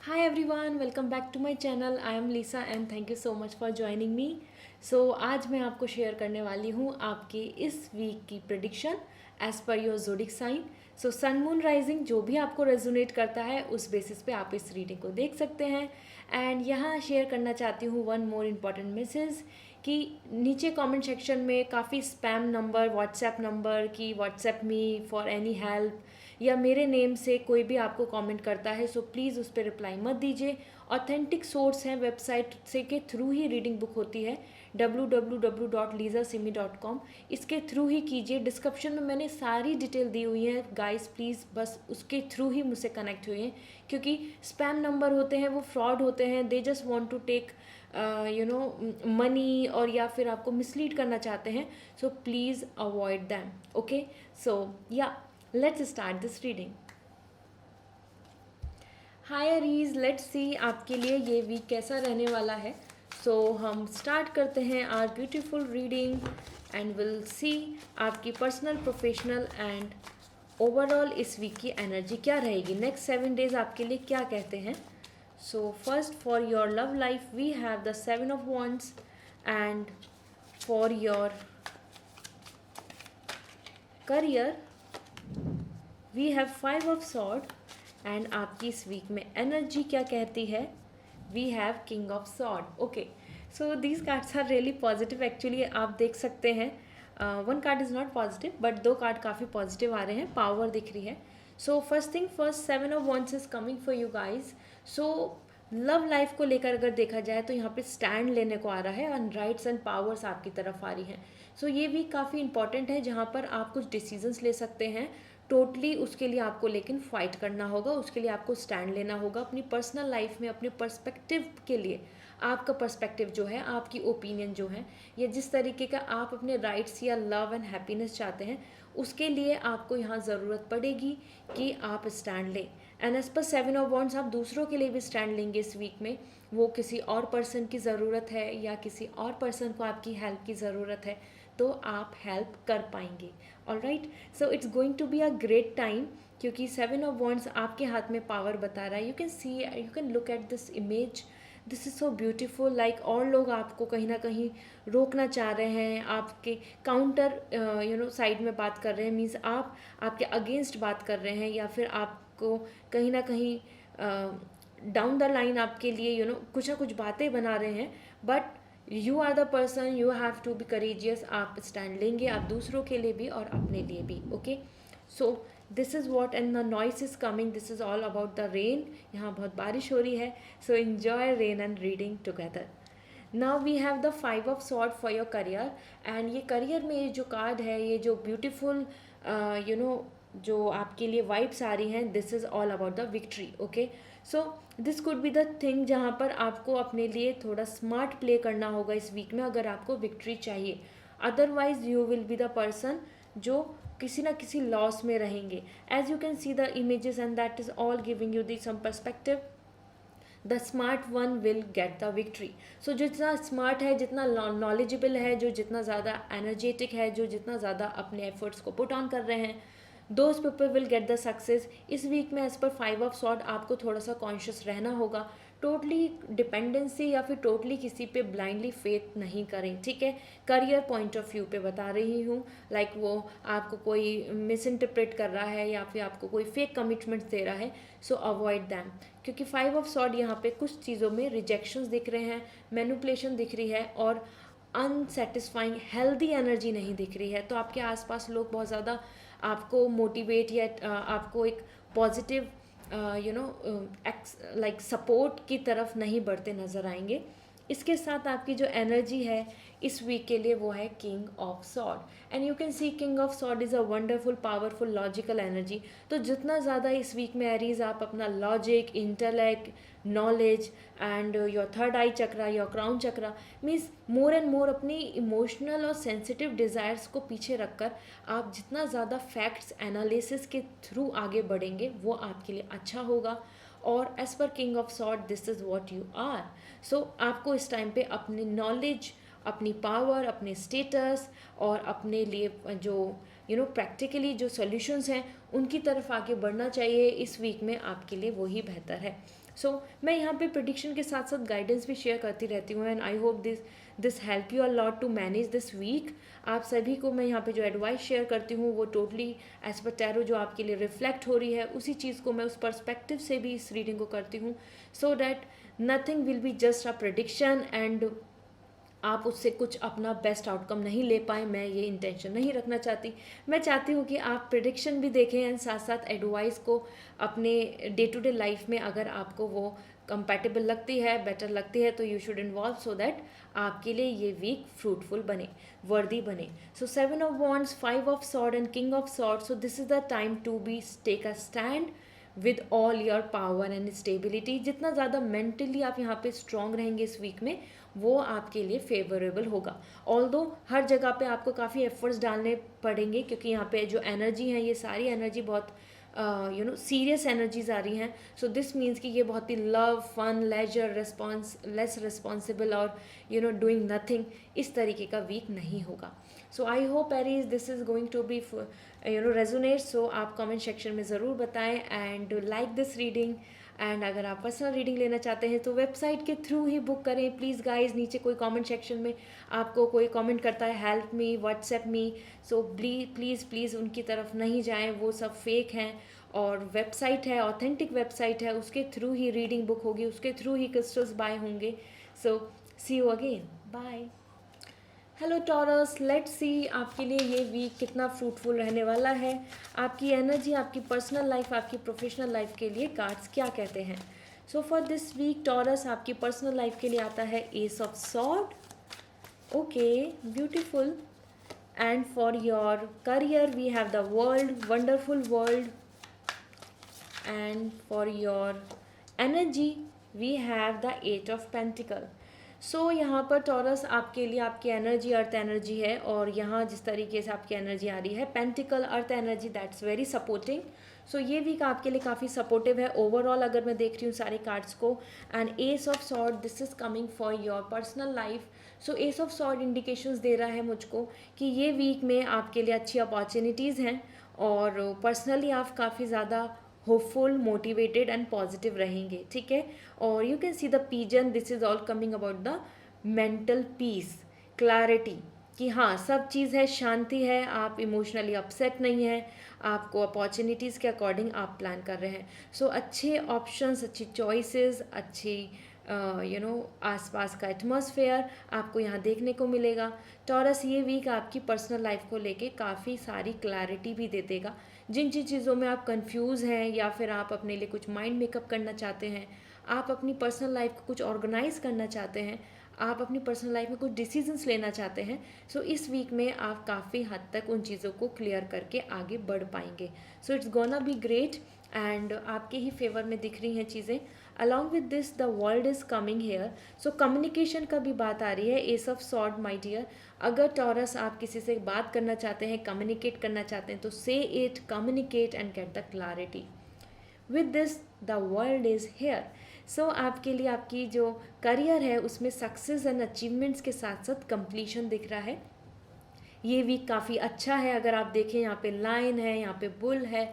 Hi everyone, welcome back to my channel. I am Lisa and thank you so much for joining me. So आज मैं आपको share करने वाली हूँ आपके इस वीक की prediction as per your zodiac sign. So sun moon rising जो भी आपको रेजोनेट करता है उस बेसिस पे आप इस रीडिंग को देख सकते हैं. एंड यहाँ शेयर करना चाहती हूँ वन मोर इम्पॉर्टेंट मैसेज कि नीचे कमेंट सेक्शन में काफ़ी स्पैम नंबर, व्हाट्सएप नंबर की WhatsApp me for any help या मेरे नेम से कोई भी आपको कमेंट करता है सो प्लीज़ उस पर रिप्लाई मत दीजिए. ऑथेंटिक सोर्स हैं, वेबसाइट से के थ्रू ही रीडिंग बुक होती है www.lisasimi.com. इसके थ्रू ही कीजिए. डिस्क्रिप्शन में मैंने सारी डिटेल दी हुई है गाइस, प्लीज़ बस उसके थ्रू ही मुझसे कनेक्ट हुए हैं क्योंकि स्पैम नंबर होते हैं, वो फ्रॉड होते हैं. They just want to take money और या फिर आपको मिसलीड करना चाहते हैं. So please avoid them. Okay, so या let's start this reading. Hi Aries, let's see आपके लिए ये वीक कैसा रहने वाला है. सो हम स्टार्ट करते हैं our beautiful reading and will see आपकी पर्सनल, प्रोफेशनल एंड ओवरऑल इस वीक की एनर्जी क्या रहेगी. नेक्स्ट 7 डेज आपके लिए क्या कहते हैं. So first for your love life we have the 7 of Wands and for your career we have 5 of Swords. And आपकी इस वीक में एनर्जी क्या कहती है. We have King of Swords. Okay, so these cards are really positive. Actually आप देख सकते हैं one card is not positive but 2 card काफ़ी पॉजिटिव आ रहे हैं. पावर दिख रही है. So first thing first, 7 of Wands is coming for you guys. So love life को लेकर अगर देखा जाए तो यहाँ पे स्टैंड लेने को आ रहा है एंड राइट्स एंड पावर्स आपकी तरफ आ रही हैं. सो ये वीक काफ़ी इंपॉर्टेंट है जहाँ पर आप कुछ डिसीजंस ले सकते हैं. टोटली उसके लिए आपको लेकिन फाइट करना होगा, उसके लिए आपको स्टैंड लेना होगा अपनी पर्सनल लाइफ में. अपने पर्सपेक्टिव के लिए आपका पर्सपेक्टिव जो है, आपकी ओपिनियन जो है, या जिस तरीके का आप अपने राइट्स या लव एंड हैप्पीनेस चाहते हैं उसके लिए आपको यहाँ ज़रूरत पड़ेगी कि आप स्टैंड लें. And as per 7 of Wands आप दूसरों के लिए भी स्टैंड लेंगे इस वीक में. वो किसी और पर्सन की ज़रूरत है या किसी और पर्सन को आपकी हेल्प की ज़रूरत है तो आप हेल्प कर पाएंगे. All right, so it's going to be a great time क्योंकि 7 of Wands आपके हाथ में पावर बता रहा है. You can C, you can look at this image. This is so beautiful. Like और लोग आपको कहीं ना कहीं रोकना चाह रहे हैं, आपके काउंटर साइड में बात कर रहे हैं. मीन्स आप आपके अगेंस्ट बात कर रहे हैं या फिर आपको कहीं ना कहीं डाउन द लाइन आपके लिए कुछ ना कुछ बातें बना रहे हैं. But you are the person, you have to be courageous. आप स्टैंड लेंगे, आप दूसरों के लिए भी और अपने लिए भी. Okay, so this is what and the noise is coming. This is all about the rain. यहाँ बहुत बारिश हो रही है. So enjoy rain and reading together. Now we have the 5 of Swords for your career. And ये career में ये जो कार्ड है, ये जो ब्यूटीफुल जो आपके लिए वाइब्स आ रही हैं, this is all about the victory. Okay, so this could be the thing जहाँ पर आपको अपने लिए थोड़ा स्मार्ट प्ले करना होगा इस वीक में अगर आपको विक्ट्री चाहिए. Otherwise you will be the person जो किसी ना किसी लॉस में रहेंगे. As you can see the images and that is all giving you the some perspective. The smart one will get the victory. So जितना smart है, जितना knowledgeable है, जो जितना ज़्यादा एनर्जेटिक है, जो जितना ज़्यादा अपने एफर्ट्स को पुट ऑन कर रहे हैं, those people will get the success. इस वीक में एज पर 5 of Swords आपको थोड़ा सा कॉन्शियस रहना होगा. टोटली डिपेंडेंसी या फिर टोटली किसी पे ब्लाइंडली फेथ नहीं करें. ठीक है, करियर पॉइंट ऑफ व्यू पे बता रही हूँ. लाइक वो आपको कोई मिस इंटरप्रेट कर रहा है या फिर आपको कोई फेक कमिटमेंट्स दे रहा है, सो अवॉइड दैम. क्योंकि 5 of Swords यहाँ पे कुछ चीज़ों में रिजेक्शंस दिख रहे हैं, मैनिपुलेशन दिख रही है और अनसेटिस्फाइंग हेल्दी एनर्जी नहीं दिख रही है. तो आपके आसपास लोग बहुत ज़्यादा आपको मोटिवेट या आपको एक पॉजिटिव लाइक सपोर्ट की तरफ नहीं बढ़ते नज़र आएंगे. इसके साथ आपकी जो एनर्जी है इस वीक के लिए वो है king of sword. And you can C king of sword is a wonderful, powerful, logical energy. तो जितना ज़्यादा इस वीक में एरीज आप अपना logic, intellect, knowledge and your third I chakra, your crown chakra, means more and more अपनी emotional और sensitive desires को पीछे रखकर आप जितना ज़्यादा फैक्ट्स एनालिसिस के थ्रू आगे बढ़ेंगे वो आपके लिए अच्छा होगा. और as per king of sword this is what you are. So आपको इस टाइम पे अपनी नॉलेज, अपनी पावर, अपने स्टेटस और अपने लिए जो प्रैक्टिकली जो सॉल्यूशंस हैं उनकी तरफ आगे बढ़ना चाहिए। इस वीक में आपके लिए वही बेहतर है। मैं यहाँ पे प्रिडिक्शन के साथ साथ गाइडेंस भी शेयर करती रहती हूँ, and I hope this help you a lot to manage this week. आप सभी को मैं यहाँ पे जो एडवाइस शेयर करती हूँ वो टोटली एज पर टैरो जो आपके लिए रिफ्लेक्ट हो रही है, उसी चीज़ को मैं उस पर्सपेक्टिव से भी इस रीडिंग को करती हूँ, so that nothing will be just a prediction and आप उससे कुछ अपना बेस्ट आउटकम नहीं ले पाए। मैं ये इंटेंशन नहीं रखना चाहती। मैं चाहती हूँ कि आप प्रिडिक्शन भी देखें एंड साथ साथ एडवाइस को अपने डे टू डे लाइफ में अगर आपको वो कंपैटिबल लगती है, बेटर लगती है, तो you should involve so that आपके लिए ये वीक फ्रूटफुल बने, वर्दी बने। So 7 of wands, 5 of sword and king of sword. So this is the time to be take a stand with all your power and stability. जितना ज़्यादा mentally आप यहाँ पे स्ट्रांग रहेंगे इस वीक में, वो आपके लिए फेवरेबल होगा। ऑल्दो हर जगह पे आपको काफ़ी एफर्ट्स डालने पड़ेंगे, क्योंकि यहाँ पे जो एनर्जी है, ये सारी एनर्जी बहुत सीरियस एनर्जीज आ रही हैं। सो दिस मीन्स कि ये बहुत ही love, fun, leisure, less responsible और डूइंग नथिंग, इस तरीके का वीक नहीं होगा। So I hope Aries this is going to be resonate. So आप कमेंट सेक्शन में ज़रूर बताएं and like this reading. And अगर आप पर्सनल रीडिंग लेना चाहते हैं तो वेबसाइट के थ्रू ही बुक करें प्लीज़ गाइज। नीचे कोई कमेंट सेक्शन में आपको कोई कमेंट करता है help me, WhatsApp me, so please उनकी तरफ नहीं जाएं, वो सब फेक हैं। और वेबसाइट है, ऑथेंटिक वेबसाइट है, उसके थ्रू ही रीडिंग बुक होगी, उसके थ्रू ही क्रिस्टल्स बाय होंगे। So see you again, bye. Hello Taurus, let's see आपके लिए ये वीक कितना फ्रूटफुल रहने वाला है। आपकी एनर्जी, आपकी पर्सनल लाइफ, आपकी प्रोफेशनल लाइफ के लिए कार्ड्स क्या कहते हैं। So for this week Taurus, आपकी पर्सनल लाइफ के लिए आता है ace of sword, okay, beautiful. And for your career we have the world, wonderful world. And for your energy we have the 8 of pentacle. So यहाँ पर taurus आपके लिए आपकी एनर्जी अर्थ एनर्जी है, और यहाँ जिस तरीके से आपकी एनर्जी आ रही है pentacle earth energy, that's very supporting. So ये वीक आपके लिए काफ़ी सपोर्टिव है ओवरऑल अगर मैं देख रही हूँ सारे कार्ड्स को। And ace of sword, this is coming for your personal life. So ace of sword indications दे रहा है मुझको कि ये वीक में आपके लिए अच्छी अपॉर्चुनिटीज़ हैं, और पर्सनली आप काफ़ी ज़्यादा होपफुल, मोटिवेटेड एंड पॉजिटिव रहेंगे, ठीक है। और you can see the pigeon, this is all coming about the mental peace, clarity, कि हाँ सब चीज़ है, शांति है, आप इमोशनली अपसेट नहीं है, आपको अपॉर्चुनिटीज़ के अकॉर्डिंग आप प्लान कर रहे हैं। सो अच्छे ऑप्शंस, अच्छी चॉइसेस, अच्छी आसपास का एटमॉस्फेयर आपको यहाँ देखने को मिलेगा। टॉरस ये वीक आपकी पर्सनल लाइफ को लेके काफ़ी सारी क्लैरिटी भी दे देगा। जिन जिन चीज़ों में आप कंफ्यूज हैं, या फिर आप अपने लिए कुछ माइंड मेकअप करना चाहते हैं, आप अपनी पर्सनल लाइफ को कुछ ऑर्गेनाइज करना चाहते हैं, आप अपनी पर्सनल लाइफ में कुछ डिसीजंस लेना चाहते हैं, सो इस वीक में आप काफ़ी हद तक उन चीज़ों को क्लियर करके आगे बढ़ पाएंगे। So it's gonna be great and आपके ही फेवर में दिख रही हैं चीज़ें। Along with this the world is coming here. So communication का भी बात आ रही है, ace of sword my dear. अगर टॉरस आप किसी से बात करना चाहते हैं, कम्युनिकेट करना चाहते हैं, तो say it, communicate and get the clarity. With this the world is here. So आपके लिए आपकी जो करियर है उसमें सक्सेस एंड अचीवमेंट्स के साथ साथ कंप्लीशन दिख रहा है। ये वीक काफ़ी अच्छा है। अगर आप देखें यहाँ पे लाइन है, यहाँ पे बुल है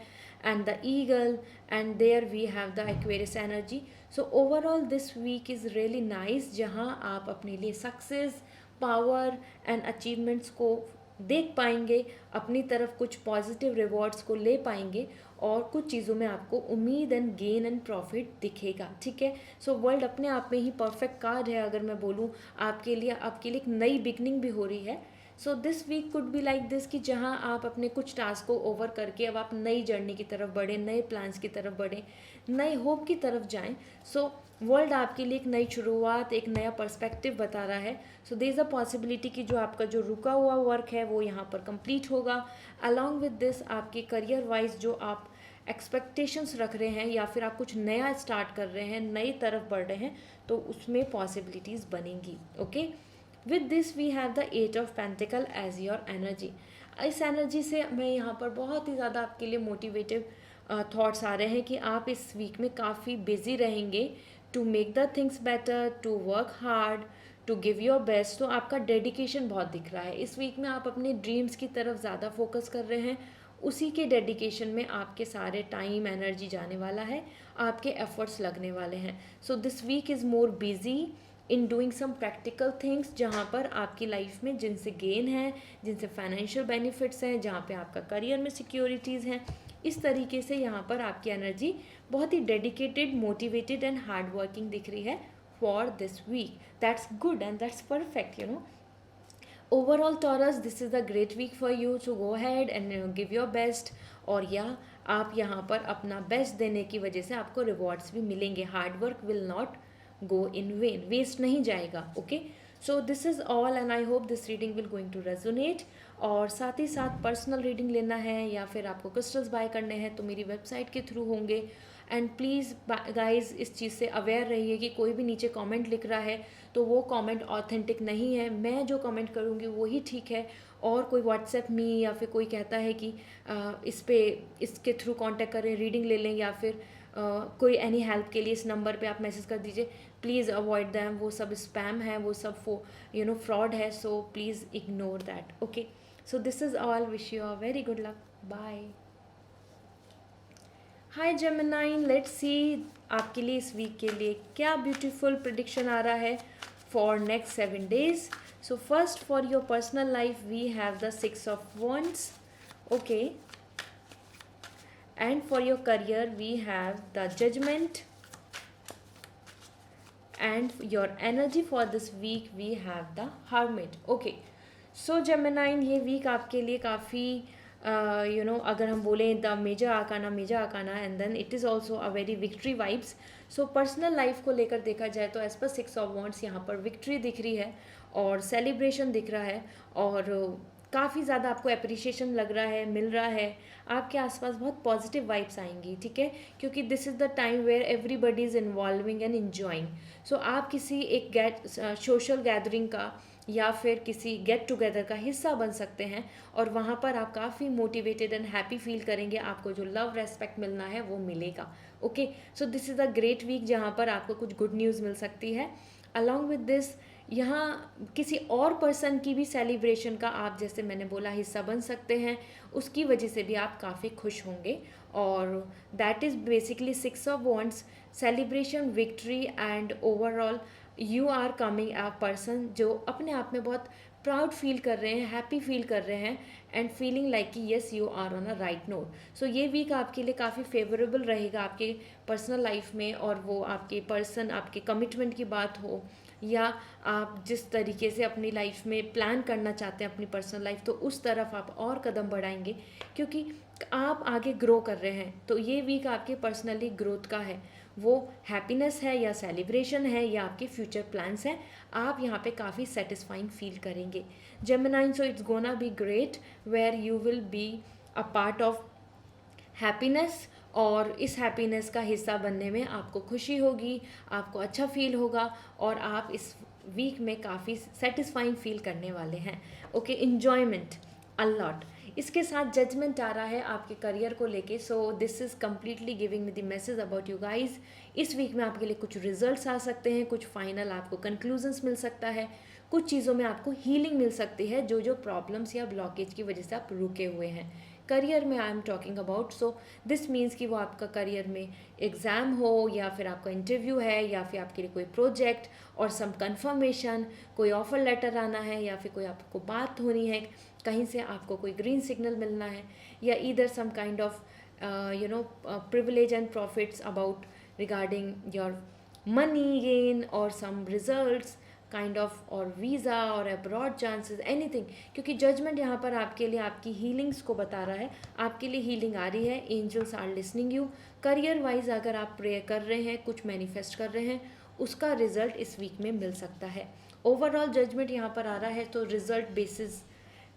and the eagle, and there we have the Aquarius energy. So overall this week is really nice, जहाँ आप अपने लिए सक्सेस, पावर एंड अचीवमेंट्स को देख पाएंगे, अपनी तरफ कुछ पॉजिटिव रिवॉर्ड्स को ले पाएंगे, और कुछ चीज़ों में आपको उम्मीद एंड गेन एंड प्रॉफिट दिखेगा, ठीक है। सो वर्ल्ड अपने आप में ही परफेक्ट कार्ड है। अगर मैं बोलूँ आपके लिए एक नई बिगनिंग भी हो रही है। So this week could be like this, कि जहाँ आप अपने कुछ टास्क को ओवर करके अब आप नई जर्नी की तरफ बढ़ें, नए प्लान्स की तरफ बढ़ें, नए होप की तरफ जाएं। सो वर्ल्ड आपके लिए एक नई शुरुआत, एक नया पर्सपेक्टिव बता रहा है। So there is a possibility कि जो आपका जो रुका हुआ वर्क है वो यहाँ पर कंप्लीट होगा। अलॉन्ग विद दिस आपके करियर वाइज जो आप एक्सपेक्टेशंस रख रहे हैं, या फिर आप कुछ नया स्टार्ट कर रहे हैं, नई तरफ बढ़ रहे हैं, तो उसमें पॉसिबिलिटीज़ बनेंगी, okay. With this we have the 8 of pentacle as your energy. इस एनर्जी से मैं यहाँ पर बहुत ही ज़्यादा आपके लिए मोटिवेटिव थॉट्स आ रहे हैं कि आप इस वीक में काफ़ी बिजी रहेंगे to make the things better, to work hard, to give your best. तो आपका डेडिकेशन बहुत दिख रहा है इस वीक में, आप अपने ड्रीम्स की तरफ ज़्यादा फोकस कर रहे हैं, उसी के डेडिकेशन में आपके सारे टाइम एनर्जी जाने वाला है, आपके एफर्ट्स लगने वाले हैं। So this week is more busy in doing some practical things, जहाँ पर आपकी लाइफ में जिनसे गेन है, जिनसे फाइनेंशियल बेनिफिट्स हैं, जहाँ पे आपका करियर में सिक्योरिटीज़ हैं, इस तरीके से यहाँ पर आपकी एनर्जी बहुत ही dedicated, motivated and hard working दिख रही है for this week. That's good and that's perfect, you know. Overall Taurus, this is a great week for you to go ahead and give your best. और या आप यहाँ पर अपना best देने की वजह से आपको रिवॉर्ड्स भी मिलेंगे। Hard work will not go in vain, waste नहीं जाएगा। Okay, so this is all and I hope this reading will going to resonate. और साथ ही साथ पर्सनल रीडिंग लेना है या फिर आपको क्रिस्टल्स बाय करने हैं तो मेरी वेबसाइट के थ्रू होंगे। एंड प्लीज़ गाइज इस चीज़ से अवेयर रहिए कि कोई भी नीचे कमेंट लिख रहा है तो वो कमेंट ऑथेंटिक नहीं है। मैं जो कमेंट करूँगी वही ठीक है। और कोई व्हाट्सएप मी या फिर कोई कहता है कि इसके थ्रू कांटेक्ट करें, रीडिंग ले लें, या फिर कोई एनी हेल्प के लिए इस नंबर पे आप मैसेज कर दीजिए, प्लीज़ अवॉइड दैम। वो सब स्पैम है, वो सब फ्रॉड है। So please ignore that. Okay, so this is all, wish you a very good luck, bye. Hi Geminian, let's see आपके लिए इस वीक के लिए क्या ब्यूटीफुल प्रिडिक्शन आ रहा है for next 7 days। So first for your personal life we have the 6 of Wands, okay, and for your career we have the Judgment, and your energy for this week we have the Hermit। okay, so Gemini, ये week आपके लिए काफ़ी अगर हम बोलें the major arcana and then it is also a very victory vibes. So personal life को लेकर देखा जाए तो एज पर 6 of Wands यहाँ पर विक्ट्री दिख रही है और सेलिब्रेशन दिख रहा है, और काफ़ी ज़्यादा आपको अप्रिशिएशन लग रहा है, मिल रहा है। आपके आसपास बहुत पॉजिटिव वाइब्स आएंगी, ठीक है, क्योंकि this is the time where everybody is involving and enjoying. So आप किसी एक सोशल गैदरिंग का या फिर किसी गेट टुगेदर का हिस्सा बन सकते हैं, और वहाँ पर आप काफ़ी मोटिवेटेड एंड हैप्पी फील करेंगे। आपको जो लव रेस्पेक्ट मिलना है वो मिलेगा। Okay, so this is a great week जहाँ पर आपको कुछ गुड न्यूज़ मिल सकती है। अलॉन्ग विद दिस, यहाँ किसी और पर्सन की भी सेलिब्रेशन का आप, जैसे मैंने बोला, हिस्सा बन सकते हैं। उसकी वजह से भी आप काफ़ी खुश होंगे, और that is basically 6 of Wands, celebration, victory and overall you are coming a person जो अपने आप में बहुत प्राउड फील कर रहे हैं, हैप्पी फील कर रहे हैं, एंड फीलिंग लाइक कि yes you are on a right note. So ये वीक आपके लिए काफ़ी फेवरेबल रहेगा आपके पर्सनल लाइफ में, और वो आपके पर्सन, आपके कमिटमेंट की बात हो, या आप जिस तरीके से अपनी लाइफ में प्लान करना चाहते हैं अपनी पर्सनल लाइफ, तो उस तरफ आप और कदम बढ़ाएंगे क्योंकि आप आगे ग्रो कर रहे हैं। तो ये वीक आपके पर्सनली ग्रोथ का है, वो हैप्पीनेस है या सेलिब्रेशन है या आपके फ्यूचर प्लान्स हैं, आप यहाँ पे काफ़ी सेटिस्फाइंग फील करेंगे Geminian. So it's gonna be great where you will be a part of happiness, और इस हैप्पीनेस का हिस्सा बनने में आपको खुशी होगी, आपको अच्छा फील होगा, और आप इस वीक में काफ़ी सेटिस्फाइंग फील करने वाले हैं। Okay, enjoyment a lot. इसके साथ जजमेंट आ रहा है आपके करियर को लेके। सो this is completely giving me the message about you guys. इस वीक में आपके लिए कुछ रिजल्ट्स आ सकते हैं, कुछ फाइनल आपको कंक्लूजन्स मिल सकता है, कुछ चीज़ों में आपको हीलिंग मिल सकती है जो जो प्रॉब्लम्स या ब्लॉकेज की वजह से आप रुके हुए हैं करियर में, I am talking about. So this means कि वो आपका करियर में एग्ज़ाम हो, या फिर आपका इंटरव्यू है, या फिर आपके लिए कोई प्रोजेक्ट और सम कंफर्मेशन, कोई ऑफर लेटर आना है, या फिर कोई आपको बात होनी है, कहीं से आपको कोई ग्रीन सिग्नल मिलना है, या either some kind of privilege and profits about regarding your money gain और सम रिजल्ट्स काइंड ऑफ, और वीज़ा और अब्रॉड चांसेस, एनीथिंग। क्योंकि जजमेंट यहाँ पर आपके लिए आपकी हीलिंग्स को बता रहा है, आपके लिए हीलिंग आ रही है, angels are listening you. Career wise अगर आप प्रे कर रहे हैं, कुछ मैनिफेस्ट कर रहे हैं, उसका रिजल्ट इस वीक में मिल सकता है। ओवरऑल जजमेंट यहाँ पर आ रहा है, तो रिजल्ट बेसिस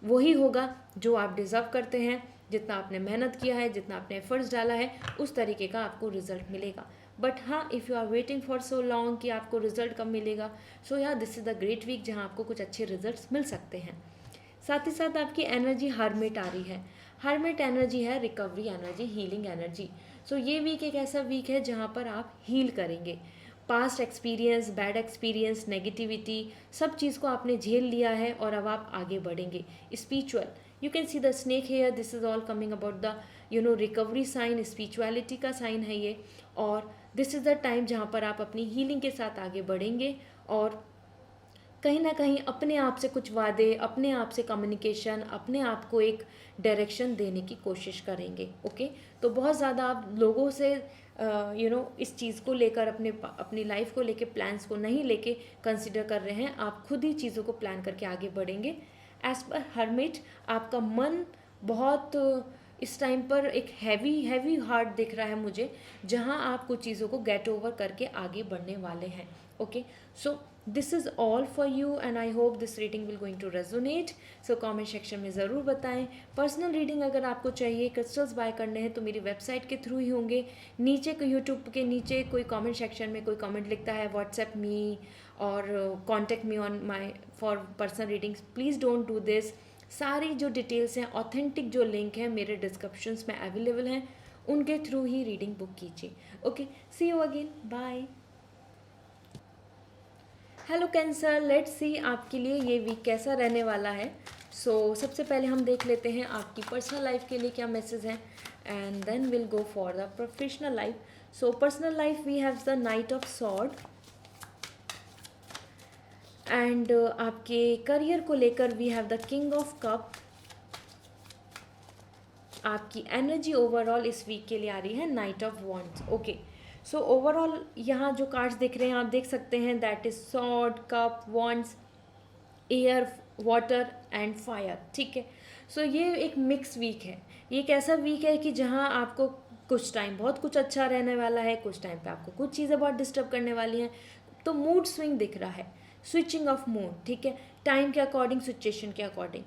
वही होगा जो आप डिज़र्व करते हैं, जितना आपने मेहनत किया है, जितना आपने एफर्ट्स डाला है, उस तरीके का आपको रिजल्ट मिलेगा। बट हाँ, if you are waiting for so long कि आपको रिजल्ट कब मिलेगा, सो या this is the great week जहाँ आपको कुछ अच्छे रिजल्ट्स मिल सकते हैं। साथ ही साथ आपकी एनर्जी हर्मिट आ रही है। हर्मिट एनर्जी है रिकवरी एनर्जी, हीलिंग एनर्जी। सो ये वीक एक ऐसा वीक है जहाँ पर आप हील करेंगे, past experience, bad experience, negativity, सब चीज़ को आपने झेल लिया है और अब आप आगे बढ़ेंगे. Spiritual, you can see the snake here, this is all coming about the recovery sign, spirituality का साइन है ये. और दिस इज़ द टाइम जहाँ पर आप अपनी हीलिंग के साथ आगे बढ़ेंगे और कहीं ना कहीं अपने आप से कुछ वादे, अपने आप से कम्युनिकेशन, अपने आप को एक डायरेक्शन देने की कोशिश करेंगे. ओके, तो बहुत ज़्यादा आप लोगों से इस चीज़ को लेकर अपनी लाइफ को लेके प्लान्स को नहीं लेके कंसिडर कर रहे हैं. आप खुद ही चीज़ों को प्लान करके आगे बढ़ेंगे. एज पर हर्मिट, आपका मन बहुत इस टाइम पर एक हैवी हार्ट दिख रहा है मुझे, जहाँ आप कुछ चीज़ों को गेट ओवर करके आगे बढ़ने वाले हैं. Okay, so this is all for you and I hope this reading will going to resonate. So comment section में ज़रूर बताएं. पर्सनल रीडिंग अगर आपको चाहिए, क्रिस्टल्स बाय करने हैं तो मेरी वेबसाइट के थ्रू ही होंगे. नीचे यूट्यूब के नीचे कोई कमेंट सेक्शन में कोई कमेंट लिखता है व्हाट्सएप मी और contact me on my for personal readings, please don't do this. सारी जो डिटेल्स हैं, ऑथेंटिक जो लिंक है मेरे डिस्क्रिप्शंस में अवेलेबल हैं, उनके थ्रू ही रीडिंग बुक कीजिए. Okay, see you again, bye. Hello Cancer, let's see आपके लिए ये वीक कैसा रहने वाला है. सबसे पहले हम देख लेते हैं आपकी पर्सनल लाइफ के लिए क्या मैसेज हैं and then will go for the professional life. Personal life we have the knight of sword and आपके करियर को लेकर we have the king of cup. आपकी एनर्जी ओवरऑल इस वीक के लिए आ रही है knight of wands. Okay, so overall यहाँ जो कार्ड्स दिख रहे हैं आप देख सकते हैं, that is sword, cup, wands, air, water and fire. ठीक है, ये एक मिक्स वीक है. ये एक ऐसा वीक है कि जहाँ आपको कुछ टाइम बहुत कुछ अच्छा रहने वाला है, कुछ टाइम पे आपको कुछ चीज़ें बहुत डिस्टर्ब करने वाली हैं. तो मूड स्विंग दिख रहा है, स्विचिंग ऑफ मूड. ठीक है, टाइम के अकॉर्डिंग, सिचुएशन के अकॉर्डिंग.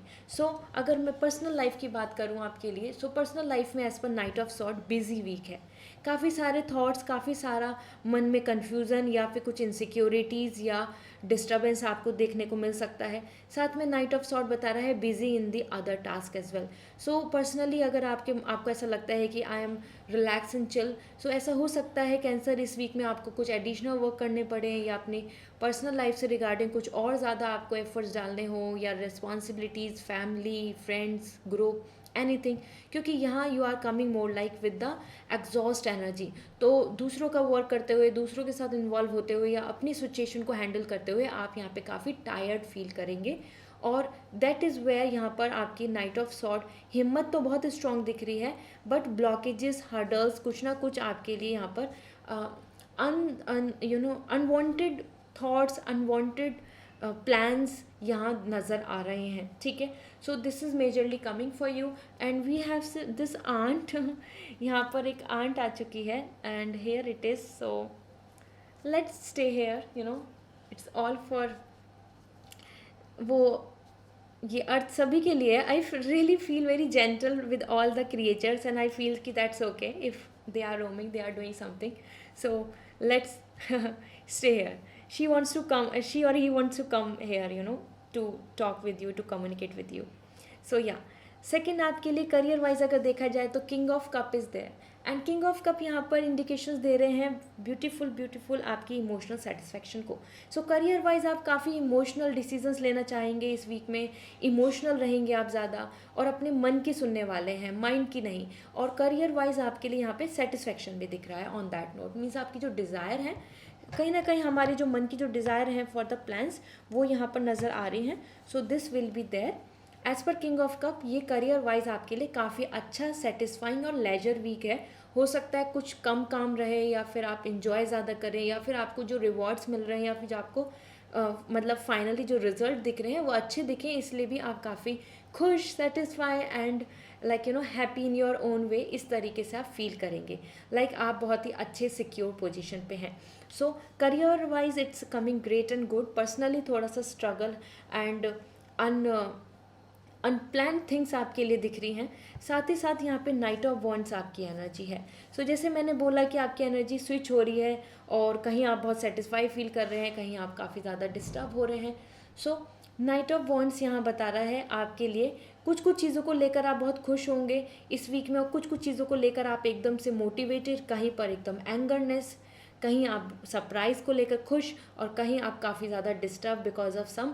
अगर मैं पर्सनल लाइफ की बात करूँ आपके लिए, पर्सनल लाइफ में as per knight of sword busy week है. काफ़ी सारे थॉट्स, काफ़ी सारा मन में कन्फ्यूज़न या फिर कुछ इनसिक्योरिटीज़ या डिस्टर्बेंस आपको देखने को मिल सकता है. साथ में नाइट ऑफ सॉर्ड बता रहा है busy in the other task as well. Personally अगर आपको ऐसा लगता है कि I am relax and chill, ऐसा हो सकता है कैंसर इस वीक में आपको कुछ एडिशनल वर्क करने पड़े या अपनी पर्सनल लाइफ से रिगार्डिंग कुछ और ज़्यादा आपको एफर्ट्स डालने हो या responsibilities, family, friends, group, anything. क्योंकि यहाँ you are coming more like with the exhaust energy. तो दूसरों का वर्क करते हुए, दूसरों के साथ इन्वॉल्व होते हुए या अपनी सिचुएशन को हैंडल करते हुए आप यहाँ पे काफ़ी टायर्ड फील करेंगे. और दैट इज़ वेयर यहाँ पर आपकी नाइट ऑफ सॉर्ड, हिम्मत तो बहुत स्ट्रॉन्ग दिख रही है बट ब्लॉकेजेस, हर्डल्स, कुछ ना कुछ आपके लिए यहाँ पर अनवांटेड थॉट्स, अनवांटेड प्लान्स यहाँ नज़र आ रहे हैं. ठीक है, this is majorly coming for you and we have this ant. यहाँ पर एक आंट आ चुकी है and here it is. Let's stay here, it's all for ये अर्थ सभी के लिए. I really feel very gentle with all the creatures and I feel कि that's okay if they are roaming, they are doing something. Let's stay here. She or he wants to come here, to talk with you, to communicate with you. Second आपके लिए career wise अगर देखा जाए तो king of cup is there and king of cup यहाँ पर indications दे रहे हैं ब्यूटीफुल आपकी इमोशनल सेटिस्फैक्शन को. करियर वाइज आप काफ़ी इमोशनल डिसीजंस लेना चाहेंगे इस वीक में. इमोशनल रहेंगे आप ज़्यादा और अपने मन की सुनने वाले हैं, माइंड की नहीं. और करियर वाइज आपके लिए यहाँ पे सेटिस्फैक्शन भी दिख रहा है. ऑन दैट नोट मीन्स आपकी जो डिज़ायर है, कहीं ना कहीं हमारे जो मन की जो डिज़ायर हैं फॉर द प्लान्स, वो यहाँ पर नज़र आ रही हैं. This will be there. As per king of cup, ये करियर वाइज आपके लिए काफ़ी अच्छा, सेटिस्फाइंग और लेजर वीक है. हो सकता है कुछ कम काम रहे या फिर आप इंजॉय ज़्यादा करें या फिर आपको जो रिवॉर्ड्स मिल रहे हैं या फिर जो आपको मतलब फाइनली जो रिजल्ट दिख रहे हैं वो अच्छे दिखें, इसलिए भी आप काफ़ी खुश, satisfy and happy in your own way. इस तरीके से आप फील करेंगे आप बहुत ही अच्छे सिक्योर पोजीशन पे हैं. Career wise it's coming great and good. Personally थोड़ा सा स्ट्रगल एंड अनप्लान थिंग्स आपके लिए दिख रही हैं. साथ ही साथ यहाँ पे नाइट ऑफ वॉन्ड्स आपकी एनर्जी है. जैसे मैंने बोला कि आपकी एनर्जी स्विच हो रही है और कहीं आप बहुत सेटिस्फाई फील कर रहे हैं, कहीं आप काफ़ी ज़्यादा डिस्टर्ब हो रहे हैं. नाइट ऑफ वॉन्ड्स यहाँ बता रहा है आपके लिए कुछ चीज़ों को लेकर आप बहुत खुश होंगे इस वीक में और कुछ चीज़ों को लेकर आप एकदम से मोटिवेटेड, कहीं पर एकदम एंगरनेस, कहीं आप सरप्राइज़ को लेकर खुश, और कहीं आप काफ़ी ज़्यादा disturb because of some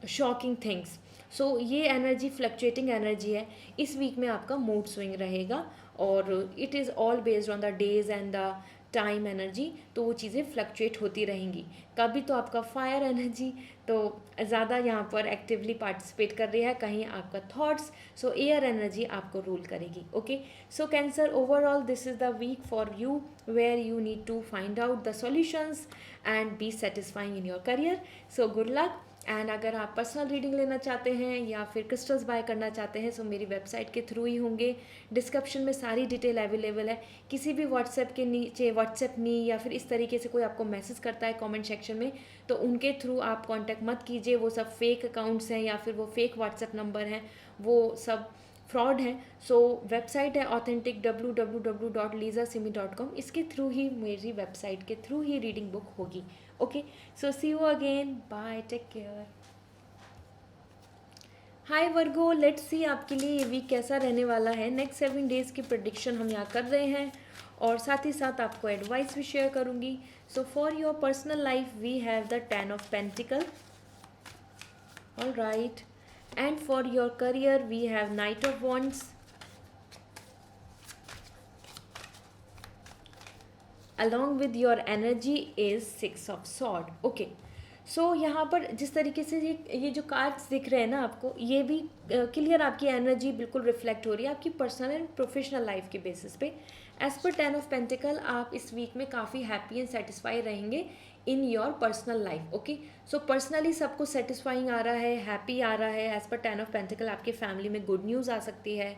shocking things. So ये एनर्जी फ्लक्चुएटिंग एनर्जी है। इस वीक में आपका मूड स्विंग रहेगा, और it is all based on the days and the time energy, तो वो चीज़ें फ्लक्चुएट होती रहेंगी। कभी तो आपका फायर एनर्जी तो ज़्यादा यहाँ पर एक्टिवली पार्टिसिपेट कर रही है, कहीं आपका थॉट्स, सो एयर एनर्जी आपको रूल करेगी। Okay, so Cancer, overall this is the week for you where you need to find out the solutions and be satisfying in your career. So good luck. And अगर आप personal reading लेना चाहते हैं या फिर crystals buy करना चाहते हैं, सो मेरी वेबसाइट के थ्रू ही होंगे। डिस्क्रिप्शन में सारी डिटेल अवेलेबल है। किसी भी व्हाट्सएप के नीचे, व्हाट्सएप मी या फिर इस तरीके से कोई आपको मैसेज करता है कमेंट सेक्शन में, तो उनके थ्रू आप कांटेक्ट मत कीजिए। वो सब फेक अकाउंट्स हैं या फिर वो फेक व्हाट्सएप नंबर हैं, वो सब फ्रॉड है। सो वेबसाइट है ऑथेंटिक www.lizasimi.com, इसके थ्रू ही, मेरी वेबसाइट के थ्रू ही रीडिंग बुक होगी। Okay, so see you again, bye, take care. Hi Virgo, let's see आपके लिए ये वीक कैसा रहने वाला है। नेक्स्ट 7 डेज़ की प्रेडिक्शन हम यहाँ कर रहे हैं, और साथ ही साथ आपको एडवाइस भी शेयर करूँगी। So for your personal life we have the 10 of pentacle, all right, and for your career we have Knight of Wands, along with your energy is 6 of Sword. Okay, सो यहाँ पर जिस तरीके से ये जो cards दिख रहे हैं ना आपको, ये भी क्लियर आपकी एनर्जी बिल्कुल रिफ्लेक्ट हो रही है आपकी पर्सनल एंड प्रोफेशनल लाइफ के बेसिस पे। एज पर 10 ऑफ पेंटिकल, आप इस वीक में काफ़ी हैप्पी एंड सेटिस्फाई रहेंगे in your personal life. Okay, so personally सबको सेटिस्फाइंग आ रहा है, हैप्पी आ रहा है। एज पर 10 ऑफ पेंटिकल, आपके फैमिली में गुड न्यूज़ आ सकती है,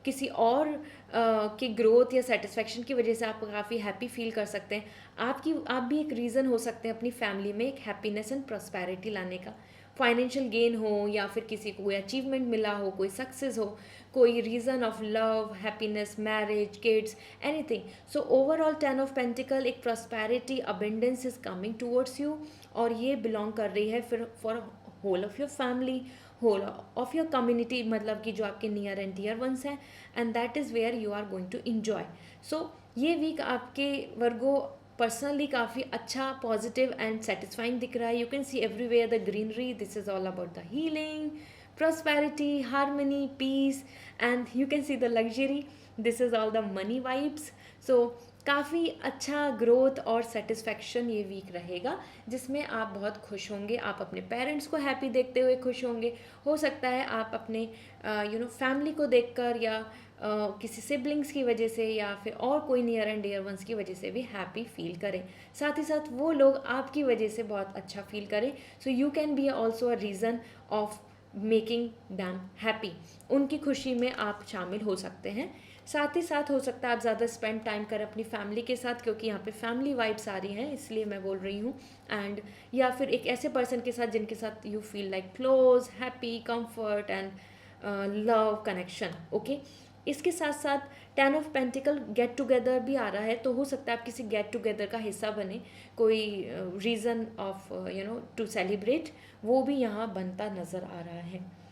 किसी और की ग्रोथ या सेटिस्फेक्शन की वजह से आप काफ़ी हैप्पी फील कर सकते हैं। आप भी एक रीज़न हो सकते हैं अपनी फैमिली में एक हैप्पीनेस एंड प्रॉस्पेरिटी लाने का। फाइनेंशियल गेन हो, या फिर किसी को कोई अचीवमेंट मिला हो, कोई सक्सेस हो, कोई reason of love, happiness, marriage, kids, anything. So overall 10 of pentacle, एक prosperity, abundance is coming towards you, और ये बिलोंग कर रही है फिर for whole of your family, whole of your community, मतलब कि जो आपके नियर एंड डियर वंस हैं, and that is where you are going to enjoy. So ये वीक आपके वर्गो पर्सनली काफ़ी अच्छा, पॉजिटिव एंड सेटिस्फाइंग दिख रहा है। You can C everywhere the greenery, this is all about the healing, prosperity, harmony, peace, and you can see the luxury. This is all the money vibes. So काफ़ी अच्छा growth और satisfaction ये week रहेगा, जिसमें आप बहुत खुश होंगे। आप अपने पेरेंट्स को हैप्पी देखते हुए खुश होंगे। हो सकता है आप अपने फैमिली को देखकर, या किसी सिबलिंग्स की वजह से, या फिर और कोई नियर एंड डियर वंस की वजह से भी हैप्पी फील करें। साथ ही साथ वो लोग आपकी वजह से बहुत अच्छा फील करें। सो you can be also a reason of making them happy. उनकी खुशी में आप शामिल हो सकते हैं। साथ ही साथ हो सकता है आप ज़्यादा स्पेंड टाइम करें अपनी फैमिली के साथ, क्योंकि यहाँ पे फैमिली वाइब्स आ रही हैं, इसलिए मैं बोल रही हूँ। एंड या फिर एक ऐसे पर्सन के साथ जिनके साथ you feel like close, happy, comfort and love connection. Okay, इसके साथ साथ 10 ऑफ पेंटिकल गेट टुगेदर भी आ रहा है, तो हो सकता है आप किसी गेट टुगेदर का हिस्सा बने, कोई रीज़न ऑफ टू सेलिब्रेट, वो भी यहाँ बनता नज़र आ रहा है।